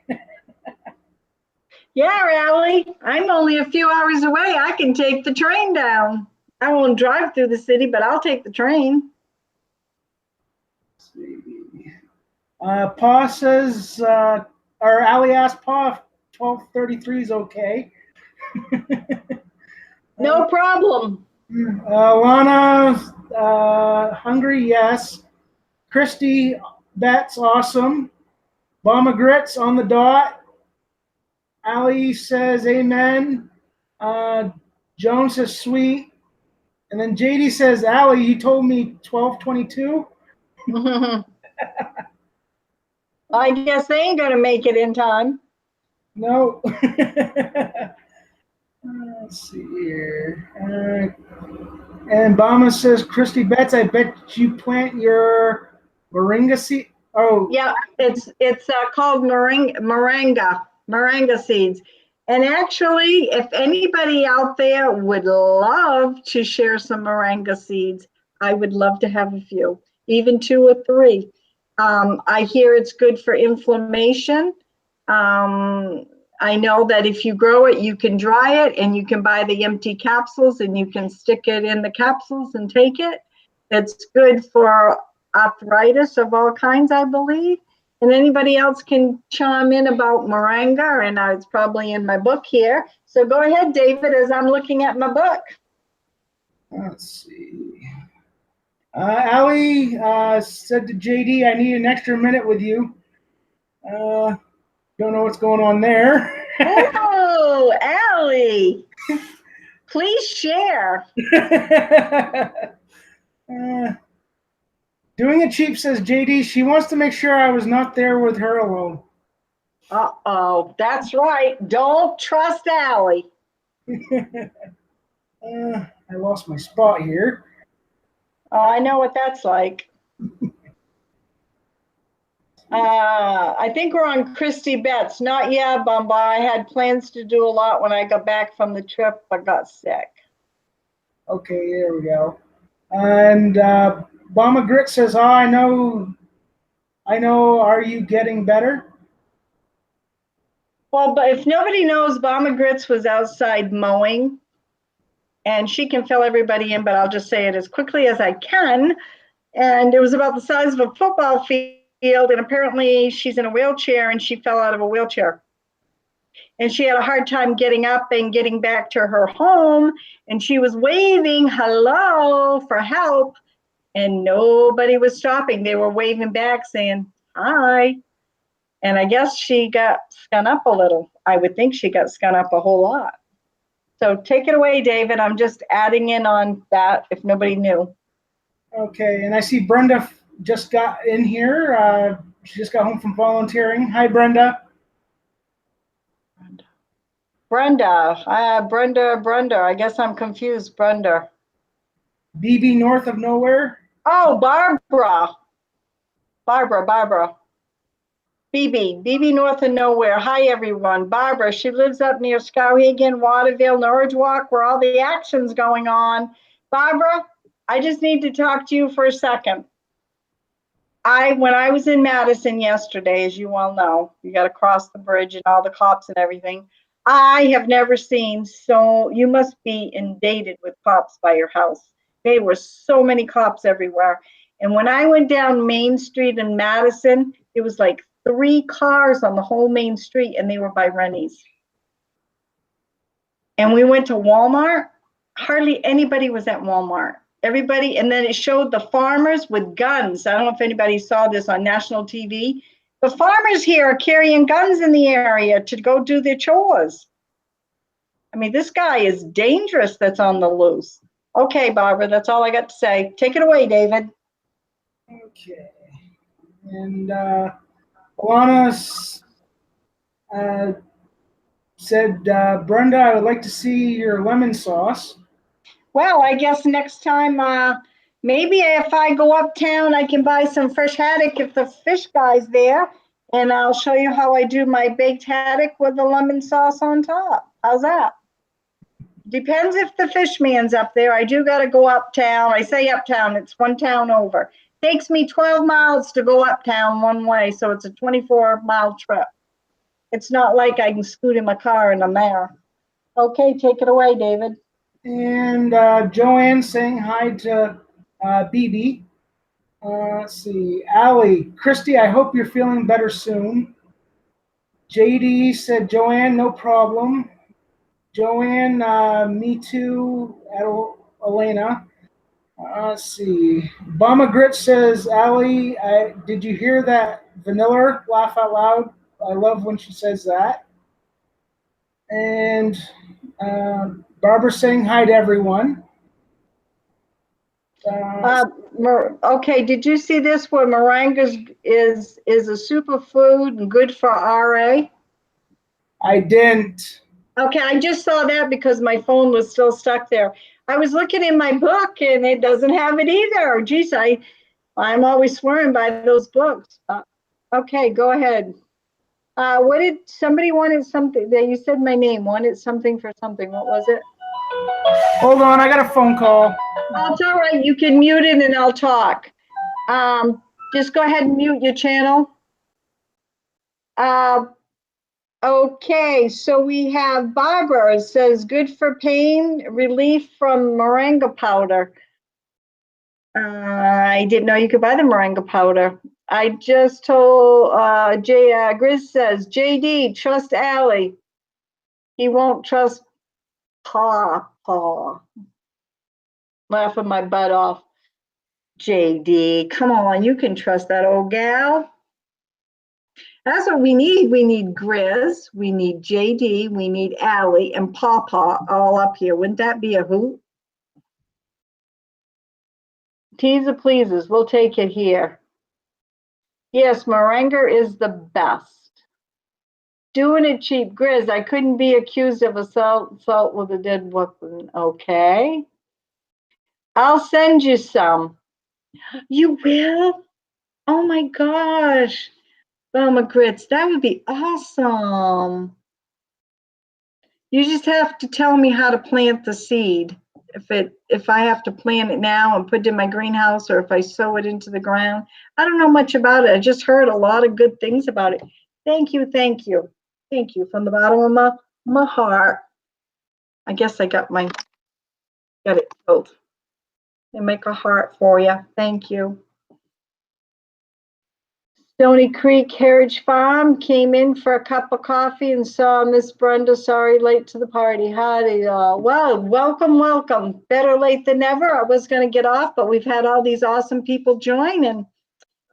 Yeah, Allie, I'm only a few hours away. I can take the train down. I won't drive through the city, but I'll take the train. Pa says, or Ali asked Pa if 12:33 is okay. No problem. Lana, hungry, yes. Christy, that's awesome. Bomba Grits on the dot. Ali says amen. Joan says sweet. And then JD says, Ali, you told me 12:22. I guess they ain't gonna make it in time. No. Let's see here. And Bama says, Christy Betts, I bet you plant your moringa seed. Oh. Yeah, it's called moringa seeds. And actually, if anybody out there would love to share some moringa seeds, I would love to have a few, even 2 or 3. I hear it's good for inflammation. I know that if you grow it, you can dry it, and you can buy the empty capsules, and you can stick it in the capsules and take it. It's good for arthritis of all kinds, I believe. And anybody else can chime in about moringa, and it's probably in my book here. So go ahead, David, as I'm looking at my book. Let's see. Ali said to JD, I need an extra minute with you. Don't know what's going on there. Oh, Ali, please share. Doing it cheap, says JD. She wants to make sure I was not there with her alone. Uh-oh, that's right. Don't trust Ali. I lost my spot here. Oh, I know what that's like. I think we're on Christy Betts. Not yet, Bumba. I had plans to do a lot when I got back from the trip, but got sick. Okay, there we go. And Bama Grit says, "Oh, I know. Are you getting better?" Well, but if nobody knows, Mama Grits was outside mowing, and she can fill everybody in, but I'll just say it as quickly as I can. And it was about the size of a football field, and apparently she's in a wheelchair, and she fell out of a wheelchair. And she had a hard time getting up and getting back to her home, and she was waving hello for help, and nobody was stopping. They were waving back saying, hi. And I guess she got skun up a little. I would think she got skun up a whole lot. So take it away, David. I'm just adding in on that if nobody knew. Okay, and I see Brenda just got in here. She just got home from volunteering. Hi, Brenda. Brenda. I guess I'm confused, Brenda. BB North of Nowhere. Oh, Barbara. BB North of Nowhere. Hi, everyone. Barbara, she lives up near Skowhegan, Waterville, Norwich Walk, where all the action's going on. Barbara, I just need to talk to you for a second. When I was in Madison yesterday, as you all know, you got to cross the bridge and all the cops and everything. I have never seen you must be inundated with cops by your house. There were so many cops everywhere. And when I went down Main Street in Madison, it was like 3 cars on the whole main street, and they were by Rennie's. And we went to Walmart. Hardly anybody was at Walmart. Everybody, and then it showed the farmers with guns. I don't know if anybody saw this on national TV. The farmers here are carrying guns in the area to go do their chores. I mean, this guy is dangerous that's on the loose. Okay, Barbara, that's all I got to say. Take it away, David. Okay. And Alana said, Brenda, I would like to see your lemon sauce. Well, I guess next time, maybe if I go uptown, I can buy some fresh haddock if the fish guy's there, and I'll show you how I do my baked haddock with the lemon sauce on top. How's that? Depends if the fish man's up there. I do got to go uptown. I say uptown, it's one town over. Takes me 12 miles to go uptown one way, so it's a 24-mile trip. It's not like I can scoot in my car and I'm there. Okay, take it away, David. And Joanne saying hi to BB. Let's see. Allie, Christy, I hope you're feeling better soon. JD said, Joanne, no problem. Joanne, me too, Elena. Let's see. Bama Grit says, Allie, did you hear that vanilla laugh out loud? I love when she says that. And Barbara saying hi to everyone. Okay, did you see this where moringa is a superfood and good for RA? I didn't. Okay, I just saw that because my phone was still stuck there. I was looking in my book and it doesn't have it either. Geez, I'm always swearing by those books. Okay, go ahead. What did somebody wanted something that you said my name wanted something for something? What was it? Hold on, I got a phone call. Oh, it's all right. You can mute it and I'll talk. Just go ahead and mute your channel. Okay, so we have Barbara. It says good for pain relief from moringa powder. I didn't know you could buy the moringa powder. I just told Grizz says, JD, trust Allie. He won't trust Paw. Laughing my butt off. JD, come on, you can trust that old gal. That's what we need. We need Grizz, we need JD, we need Allie, and Pawpaw all up here. Wouldn't that be a hoot? Teaser pleases, we'll take it here. Yes, moringa is the best. Doing it cheap, Grizz. I couldn't be accused of assault with a dead weapon. Okay. I'll send you some. You will? Oh my gosh. Velma Grits, that would be awesome. You just have to tell me how to plant the seed. if I have to plant it now and put it in my greenhouse, or if I sow it into the ground. I don't know much about it. I just heard a lot of good things about it. Thank you, thank you, thank you from the bottom of my heart. I guess I got it filled. And make a heart for you. Thank you. Stony Creek Heritage Farm came in for a cup of coffee and saw Miss Brenda. Sorry, late to the party. Howdy, all. Well, welcome, welcome. Better late than never. I was going to get off, but we've had all these awesome people join, and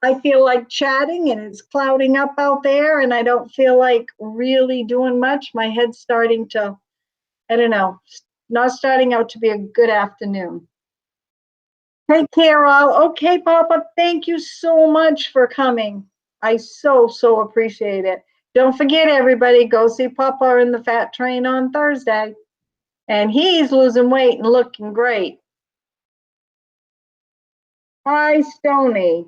I feel like chatting, and it's clouding up out there, and I don't feel like really doing much. My head's starting to, I don't know, not starting out to be a good afternoon. Take care, all. Okay, Papa, thank you so much for coming. I so appreciate it. Don't forget, everybody, go see Papa in the Fat Train on Thursday. And he's losing weight and looking great. Hi, Stony,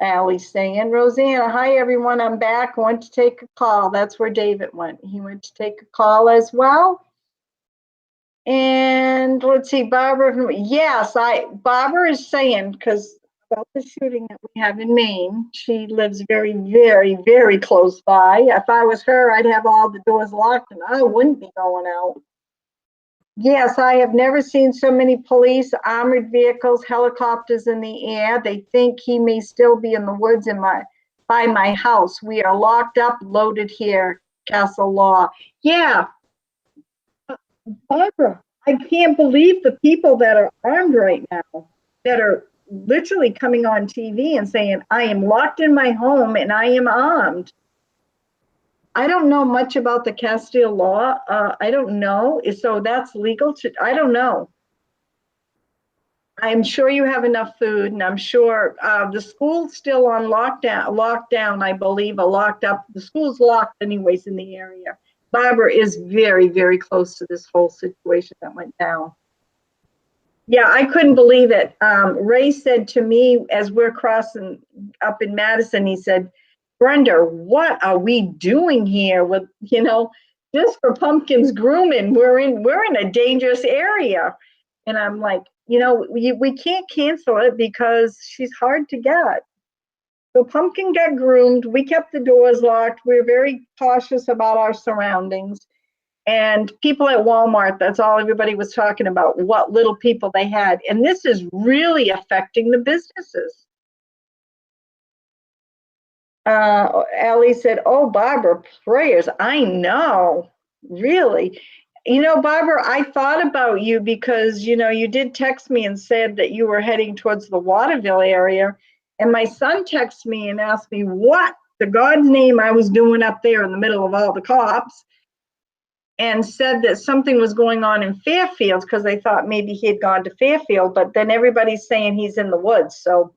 Allie's saying. Rosanna, hi, everyone, I'm back. I went to take a call. That's where David went. He went to take a call as well. And let's see, Barbara, yes, Barbara is saying, because about the shooting that we have in Maine, she lives very close by. If I was her, I'd have all the doors locked and I wouldn't be going out. Yes, I have never seen so many police, armored vehicles, helicopters in the air. They think he may still be in the woods by my house. We are locked up, loaded here, Castle Law. Yeah. Barbara, I can't believe the people that are armed right now, that are literally coming on TV and saying, I am locked in my home and I am armed. I don't know much about the Castile law. I don't know. So that's legal to, I don't know. I'm sure you have enough food, and I'm sure the school's still on lockdown, I believe, locked up. The school's locked anyways in the area. Barbara is very close to this whole situation that went down. Yeah, I couldn't believe it. Ray said to me as we're crossing up in Madison, he said, Brenda, what are we doing here with, just for Pumpkin's grooming? We're in a dangerous area. And I'm like, we can't cancel it because she's hard to get. So Pumpkin got groomed. We kept the doors locked. We're very cautious about our surroundings. And people at Walmart, that's all everybody was talking about, what little people they had. And this is really affecting the businesses. Ellie said, oh, Barbara, prayers. I know, really. Barbara, I thought about you because, you did text me and said that you were heading towards the Waterville area. And my son texted me and asked me what the God's name I was doing up there in the middle of all the cops, and said that something was going on in Fairfield because they thought maybe he had gone to Fairfield, but then everybody's saying he's in the woods. So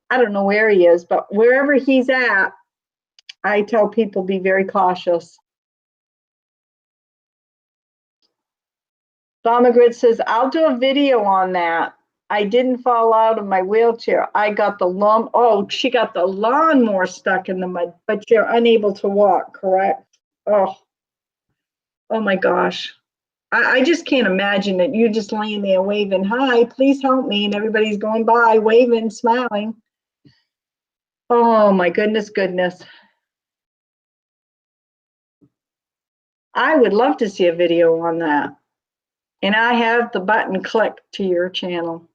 I don't know where he is, but wherever he's at, I tell people be very cautious. Domagrid says, I'll do a video on that. I didn't fall out of my wheelchair. I got she got the lawnmower stuck in the mud, but you're unable to walk, correct? Oh my gosh. I just can't imagine it. You're just laying there waving, hi, please help me. And everybody's going by, waving, smiling. Oh my goodness. I would love to see a video on that. And I have the button clicked to your channel.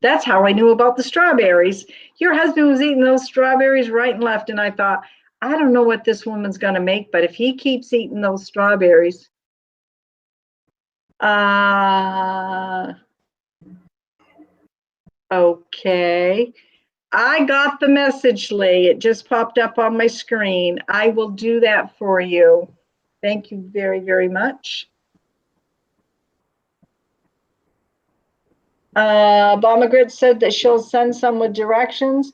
That's how I knew about the strawberries. Your husband was eating those strawberries right and left. And I thought, I don't know what this woman's going to make, but if he keeps eating those strawberries. Okay. I got the message, Lee. It just popped up on my screen. I will do that for you. Thank you very much. Bomagrid said that she'll send some with directions.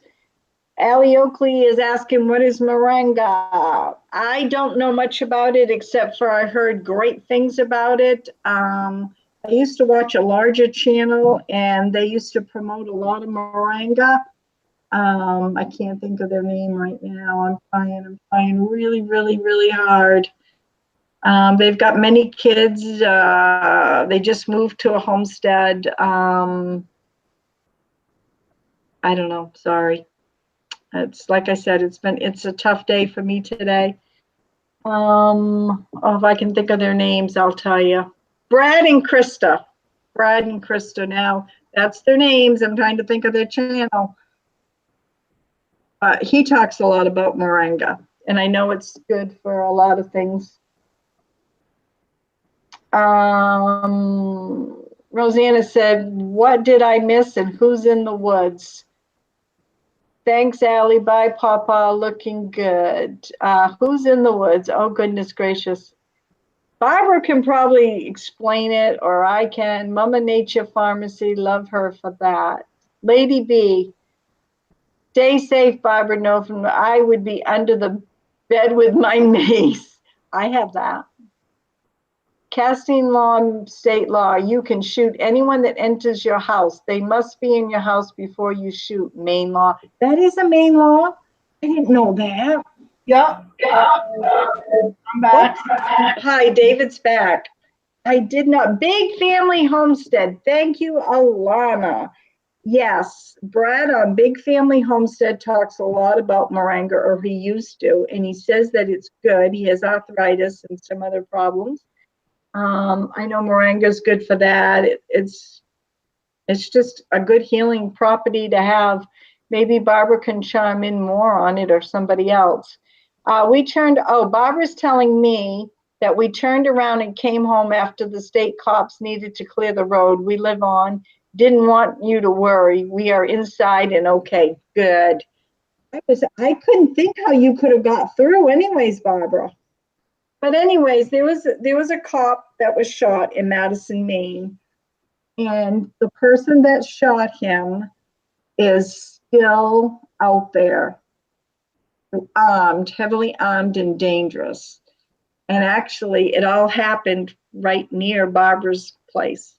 Allie Oakley is asking, what is moringa? I don't know much about it, except for I heard great things about it. I used to watch a larger channel, and they used to promote a lot of moringa. I can't think of their name right now. I'm trying really hard. They've got many kids. They just moved to a homestead. I don't know, sorry. It's like I said, it's a tough day for me today. If I can think of their names, I'll tell you. Brad and Krista. Brad and Krista now. That's their names. I'm trying to think of their channel. He talks a lot about moringa, and I know it's good for a lot of things. Rosanna said, what did I miss and who's in the woods? Thanks, Allie. Bye, Papa. Looking good. Who's in the woods? Oh, goodness gracious. Barbara can probably explain it, or I can. Mama Nature Pharmacy, love her for that. Lady B, stay safe, Barbara. No, I would be under the bed with my mace. I have that. Casting law, state law, you can shoot anyone that enters your house. They must be in your house before you shoot. Maine law. That is a Maine law? I didn't know that. Yeah. I'm back. Hi, David's back. I did not. Big Family Homestead. Thank you, Alana. Yes, Brad on Big Family Homestead talks a lot about moringa, or he used to, and he says that it's good. He has arthritis and some other problems. I know moringa is good for that. It's just a good healing property to have. Maybe Barbara can chime in more on it, or somebody else. Barbara's telling me that we turned around and came home after the state cops needed to clear the road we live on. Didn't want you to worry. We are inside and okay, good. I couldn't think how you could have got through anyways, Barbara. But anyways, there was a cop that was shot in Madison, Maine, and the person that shot him is still out there, armed, heavily armed and dangerous. And actually, it all happened right near Barbara's place.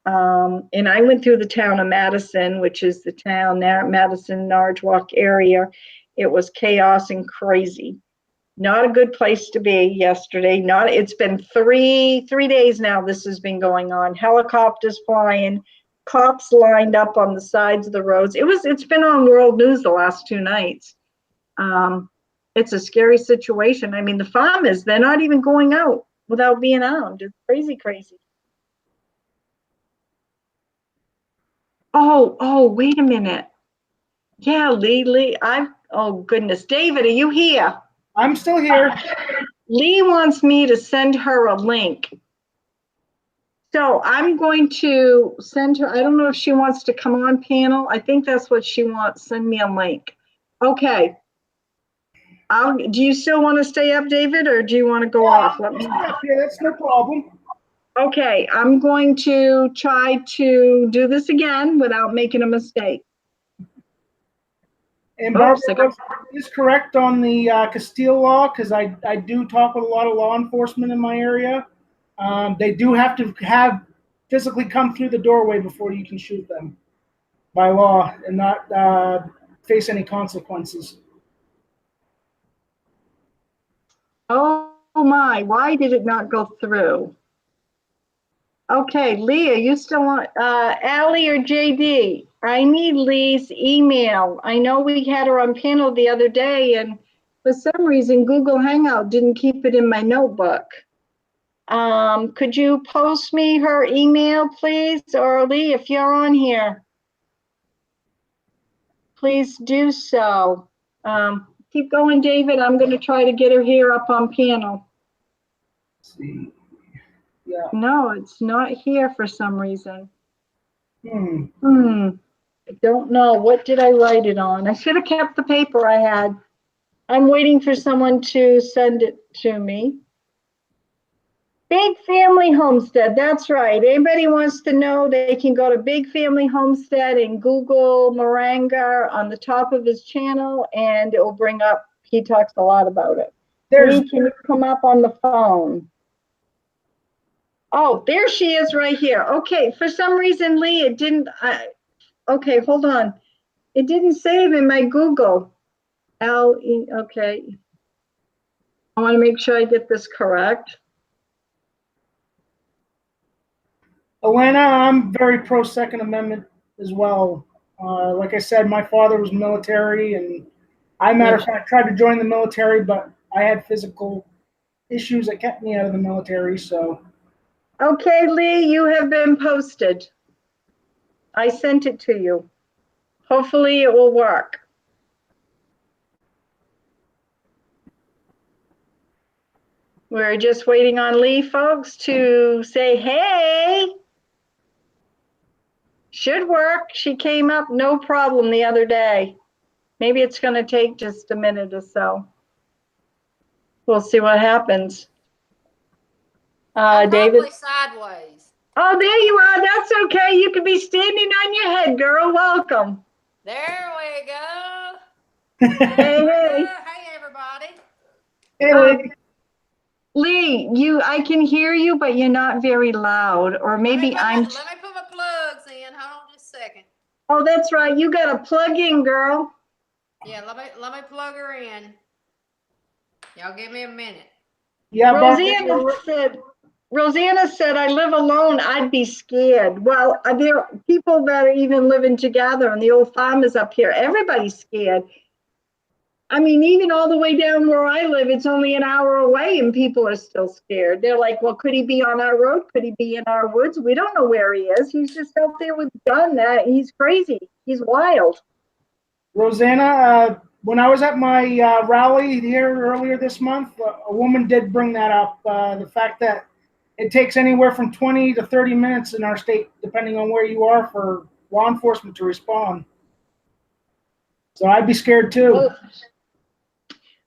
And I went through the town of Madison, which is the town there, Madison, Norwalk area. It was chaos and crazy. Not a good place to be yesterday. It's been three days now this has been going on. Helicopters flying, cops lined up on the sides of the roads. It's been on world news the last 2 nights. It's a scary situation. I mean, the farmers, they're not even going out without being armed. It's crazy, crazy. Oh, wait a minute. Yeah, Lee, oh goodness. David, are you here? I'm still here. Lee wants me to send her a link. So I'm going to send her, I don't know if she wants to come on panel. I think that's what she wants. Send me a link. Okay. Do you still want to stay up, David, or do you want to go off? Let me know. Yeah, that's no problem. Okay, I'm going to try to do this again without making a mistake. And Barbara is correct on the Castile law, because I do talk with a lot of law enforcement in my area. They do have to physically come through the doorway before you can shoot them by law and not face any consequences. Oh my, why did it not go through? Okay, Leah, you still want Allie or JD? I need Lee's email. I know we had her on panel the other day, and for some reason, Google Hangout didn't keep it in my notebook. Could you post me her email, please? Or Lee, if you're on here, please do so. Keep going, David. I'm going to try to get her here up on panel. Let's see. Yeah. No, it's not here for some reason. I don't know. What did I write it on? I should have kept the paper I had. I'm waiting for someone to send it to me. Big Family Homestead, that's right. Anybody wants to know, they can go to Big Family Homestead and Google moringa on the top of his channel, and it will bring up, he talks a lot about it. Lee, can you come up on the phone? Oh, there she is right here. Okay, for some reason, Lee, it didn't, okay, hold on. It didn't save in my Google. Okay. I want to make sure I get this correct. Alana, I'm very pro Second Amendment as well. Like I said, my father was military, and I, matter of fact, tried to join the military, but I had physical issues that kept me out of the military. So, Okay, Lee, you have been posted. I sent it to you. Hopefully it will work. We're just waiting on Lee, folks, to say, hey. Should work. She came up no problem the other day. Maybe it's going to take just a minute or so. We'll see what happens. I'm David. probably sideways. Oh, there you are. That's okay. You could be standing on your head, girl. Welcome. There we go. Hey, hey. Hey, everybody. hey, Lee, I can hear you, but you're not very loud. Or maybe Let me put my plugs in. Hold on just a second. Oh, that's right. You got to plug in, girl. Yeah, let me plug her in. Y'all give me a minute. yeah, Rosanna said, I live alone, I'd be scared. Well, there are people that are even living together, and the old farmers up here, everybody's scared. I mean, even all the way down where I live, it's only an hour away, and people are still scared. They're like, well, could he be on our road? Could he be in our woods? We don't know where he is. He's just out there with a gun. He's crazy. He's wild. Rosanna, when I was at my rally here earlier this month, a woman did bring that up. The fact that it takes anywhere from 20 to 30 minutes in our state, depending on where you are, for law enforcement to respond. So I'd be scared too.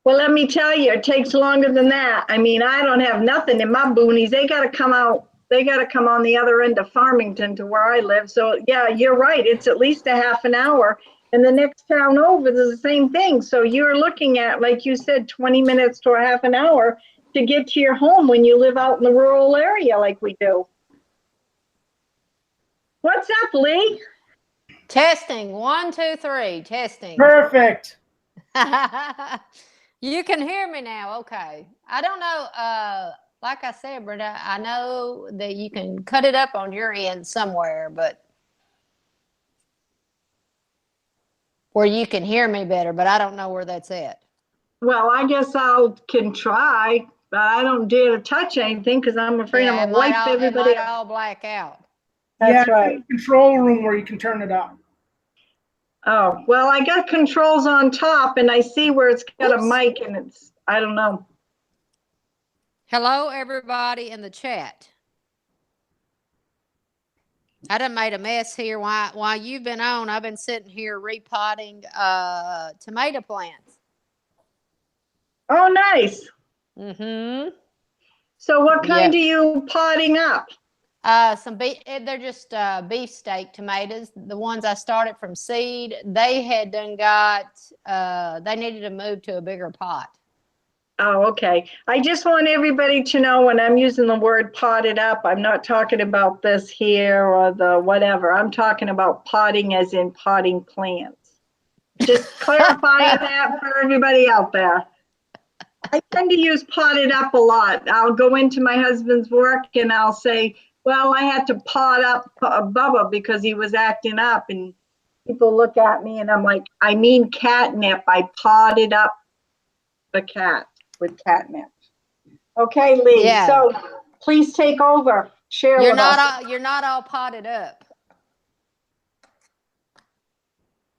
Well, let me tell you, it takes longer than that. I mean, I don't have nothing in my boonies. They got to come out. They got to come on the other end of Farmington to where I live. So yeah, you're right. It's at least a half an hour. And the next town over, there's the same thing. So you're looking at, like you said, 20 minutes to a half an hour to get to your home when you live out in the rural area like we do. What's up, Lee? Testing. 1, 2, 3. Testing. Perfect. You can hear me now. Okay. I don't know. Like I said, Brenda, I know that you can cut it up on your end somewhere, but where you can hear me better, but I don't know where that's at. Well, I guess can try, but I don't dare to touch anything because I'm afraid I'm going to wipe everybody. It might all black out. That's right. Control room where you can turn it up. Oh, well, I got controls on top and I see where it's got a mic and I don't know. Hello, everybody in the chat. I done made a mess here while you've been on. I've been sitting here repotting tomato plants. Oh, nice. Mm-hmm. So what kind are you potting up? Some beef. They're just beefsteak tomatoes. The ones I started from seed. They had done they needed to move to a bigger pot. Oh, okay. I just want everybody to know when I'm using the word potted up, I'm not talking about this here or the whatever. I'm talking about potting as in potting plants. Just clarifying that for everybody out there. I tend to use potted up a lot. I'll go into my husband's work and I'll say, well, I had to pot up Bubba because he was acting up. And people look at me and I'm like, I mean catnip. I potted up the cat with catnip. Okay, Lee. Yeah. So please take over. Share with us. You're not all potted up.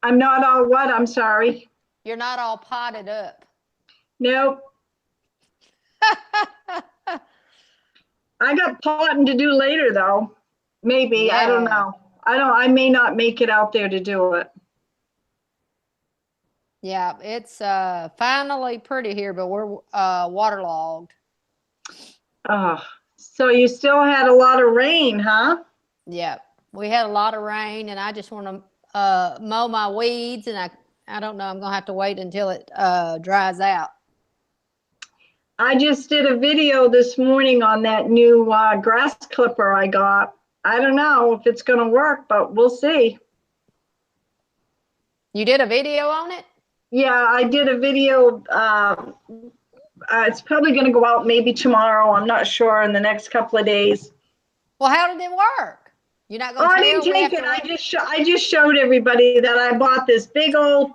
I'm not all what? I'm sorry. You're not all potted up. Nope. I got potting to do later though. Maybe. Yeah. I don't know. I may not make it out there to do it. Yeah, it's finally pretty here, but we're waterlogged. Oh, so you still had a lot of rain, huh? Yeah, we had a lot of rain, and I just want to mow my weeds, and I don't know. I'm gonna have to wait until it dries out. I just did a video this morning on that new grass clipper I got. I don't know if it's gonna work, but we'll see. You did a video on it? Yeah, I did a video. It's probably going to go out maybe tomorrow. I'm not sure, in the next couple of days. Well, how did it work? You're not Oh, gonna I tell? didn't We take have it. to I just showed everybody that I bought this big old,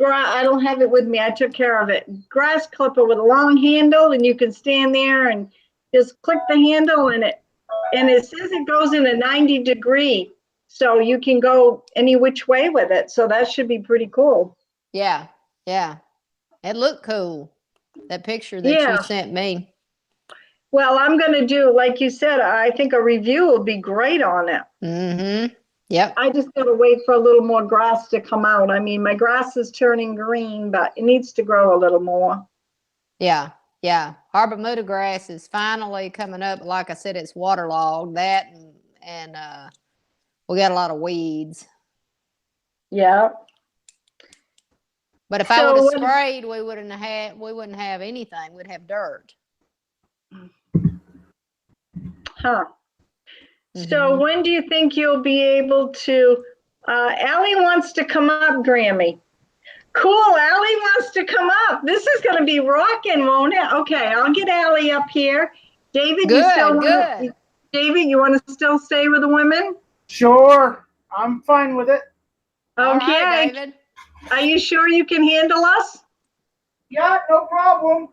I don't have it with me. I took care of it. Grass clipper with a long handle, and you can stand there and just click the handle and it says it goes in a 90-degree. So you can go any which way with it. So that should be pretty cool. Yeah, yeah. It looked cool. That picture that you Yeah. sent me. Well, I'm going to do, like you said, I think a review will be great on it. Mm-hmm. Yep. I just got to wait for a little more grass to come out. I mean, my grass is turning green, but it needs to grow a little more. Yeah, yeah. Our Bermuda grass is finally coming up. Like I said, it's waterlogged. That and we got a lot of weeds. Yeah. But if I So would have what- sprayed, we wouldn't have anything. We'd have dirt. Huh. So when do you think you'll be able to, Allie wants to come up, Grammie. Cool, Allie wants to come up. This is going to be rocking, won't it? Okay, I'll get Allie up here. David, David, you want to still stay with the women? Sure, I'm fine with it. All Okay. right, David. Are you sure you can handle us? Yeah, no problem.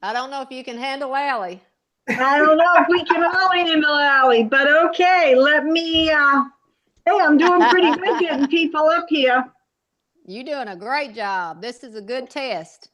I don't know if you can handle Allie. I don't know if we can all handle Allie, but okay, let me, hey, I'm doing pretty good getting people up here. You're doing a great job. This is a good test.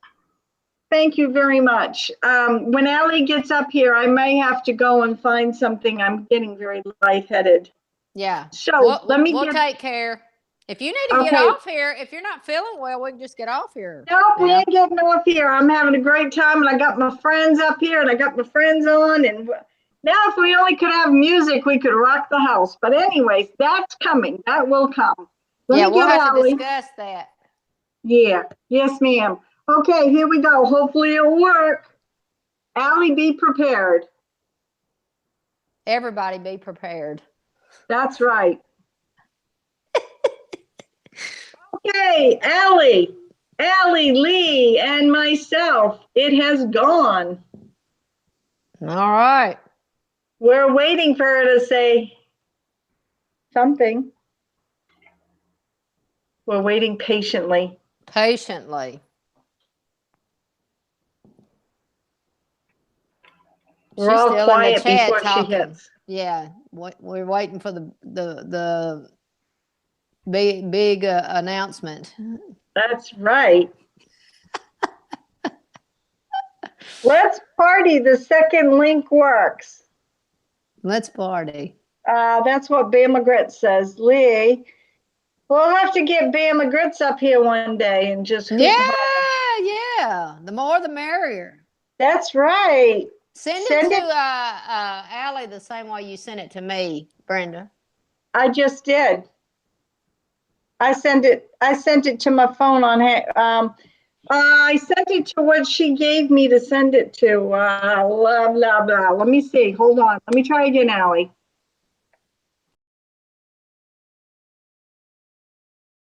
Thank you very much. When Allie gets up here, I may have to go and find something. I'm getting very lightheaded. Yeah. So we'll take care. If you need to get off here, if you're not feeling well, we can just get off here. Nope, we ain't getting off here. I'm having a great time, and I got my friends up here, and I got my friends on, and now if we only could have music, we could rock the house. But anyways, that's coming. That will come. Yeah, we'll have Allie. to discuss that. Yeah, yes, ma'am. Okay, here we go. Hopefully it'll work. Allie, be prepared. Everybody be prepared. That's right. Okay, Allie, Lee, and myself, it has gone. All right. We're waiting for her to say something. We're waiting patiently. Patiently. We're all still quiet in the chat before talking. she hits. Yeah, we're waiting for the big announcement. That's right. Let's party. The second link works. Let's party. That's what Bama Grits says. Lee, we'll have to get Bama Grits up here one day and just Yeah. The more the merrier. That's right. Send it to Allie the same way you sent it to me, Brenda. I just did. I sent it to my phone on I sent it to what she gave me to send it to. Blah, blah, blah. Let me see. Hold on. Let me try again, Allie.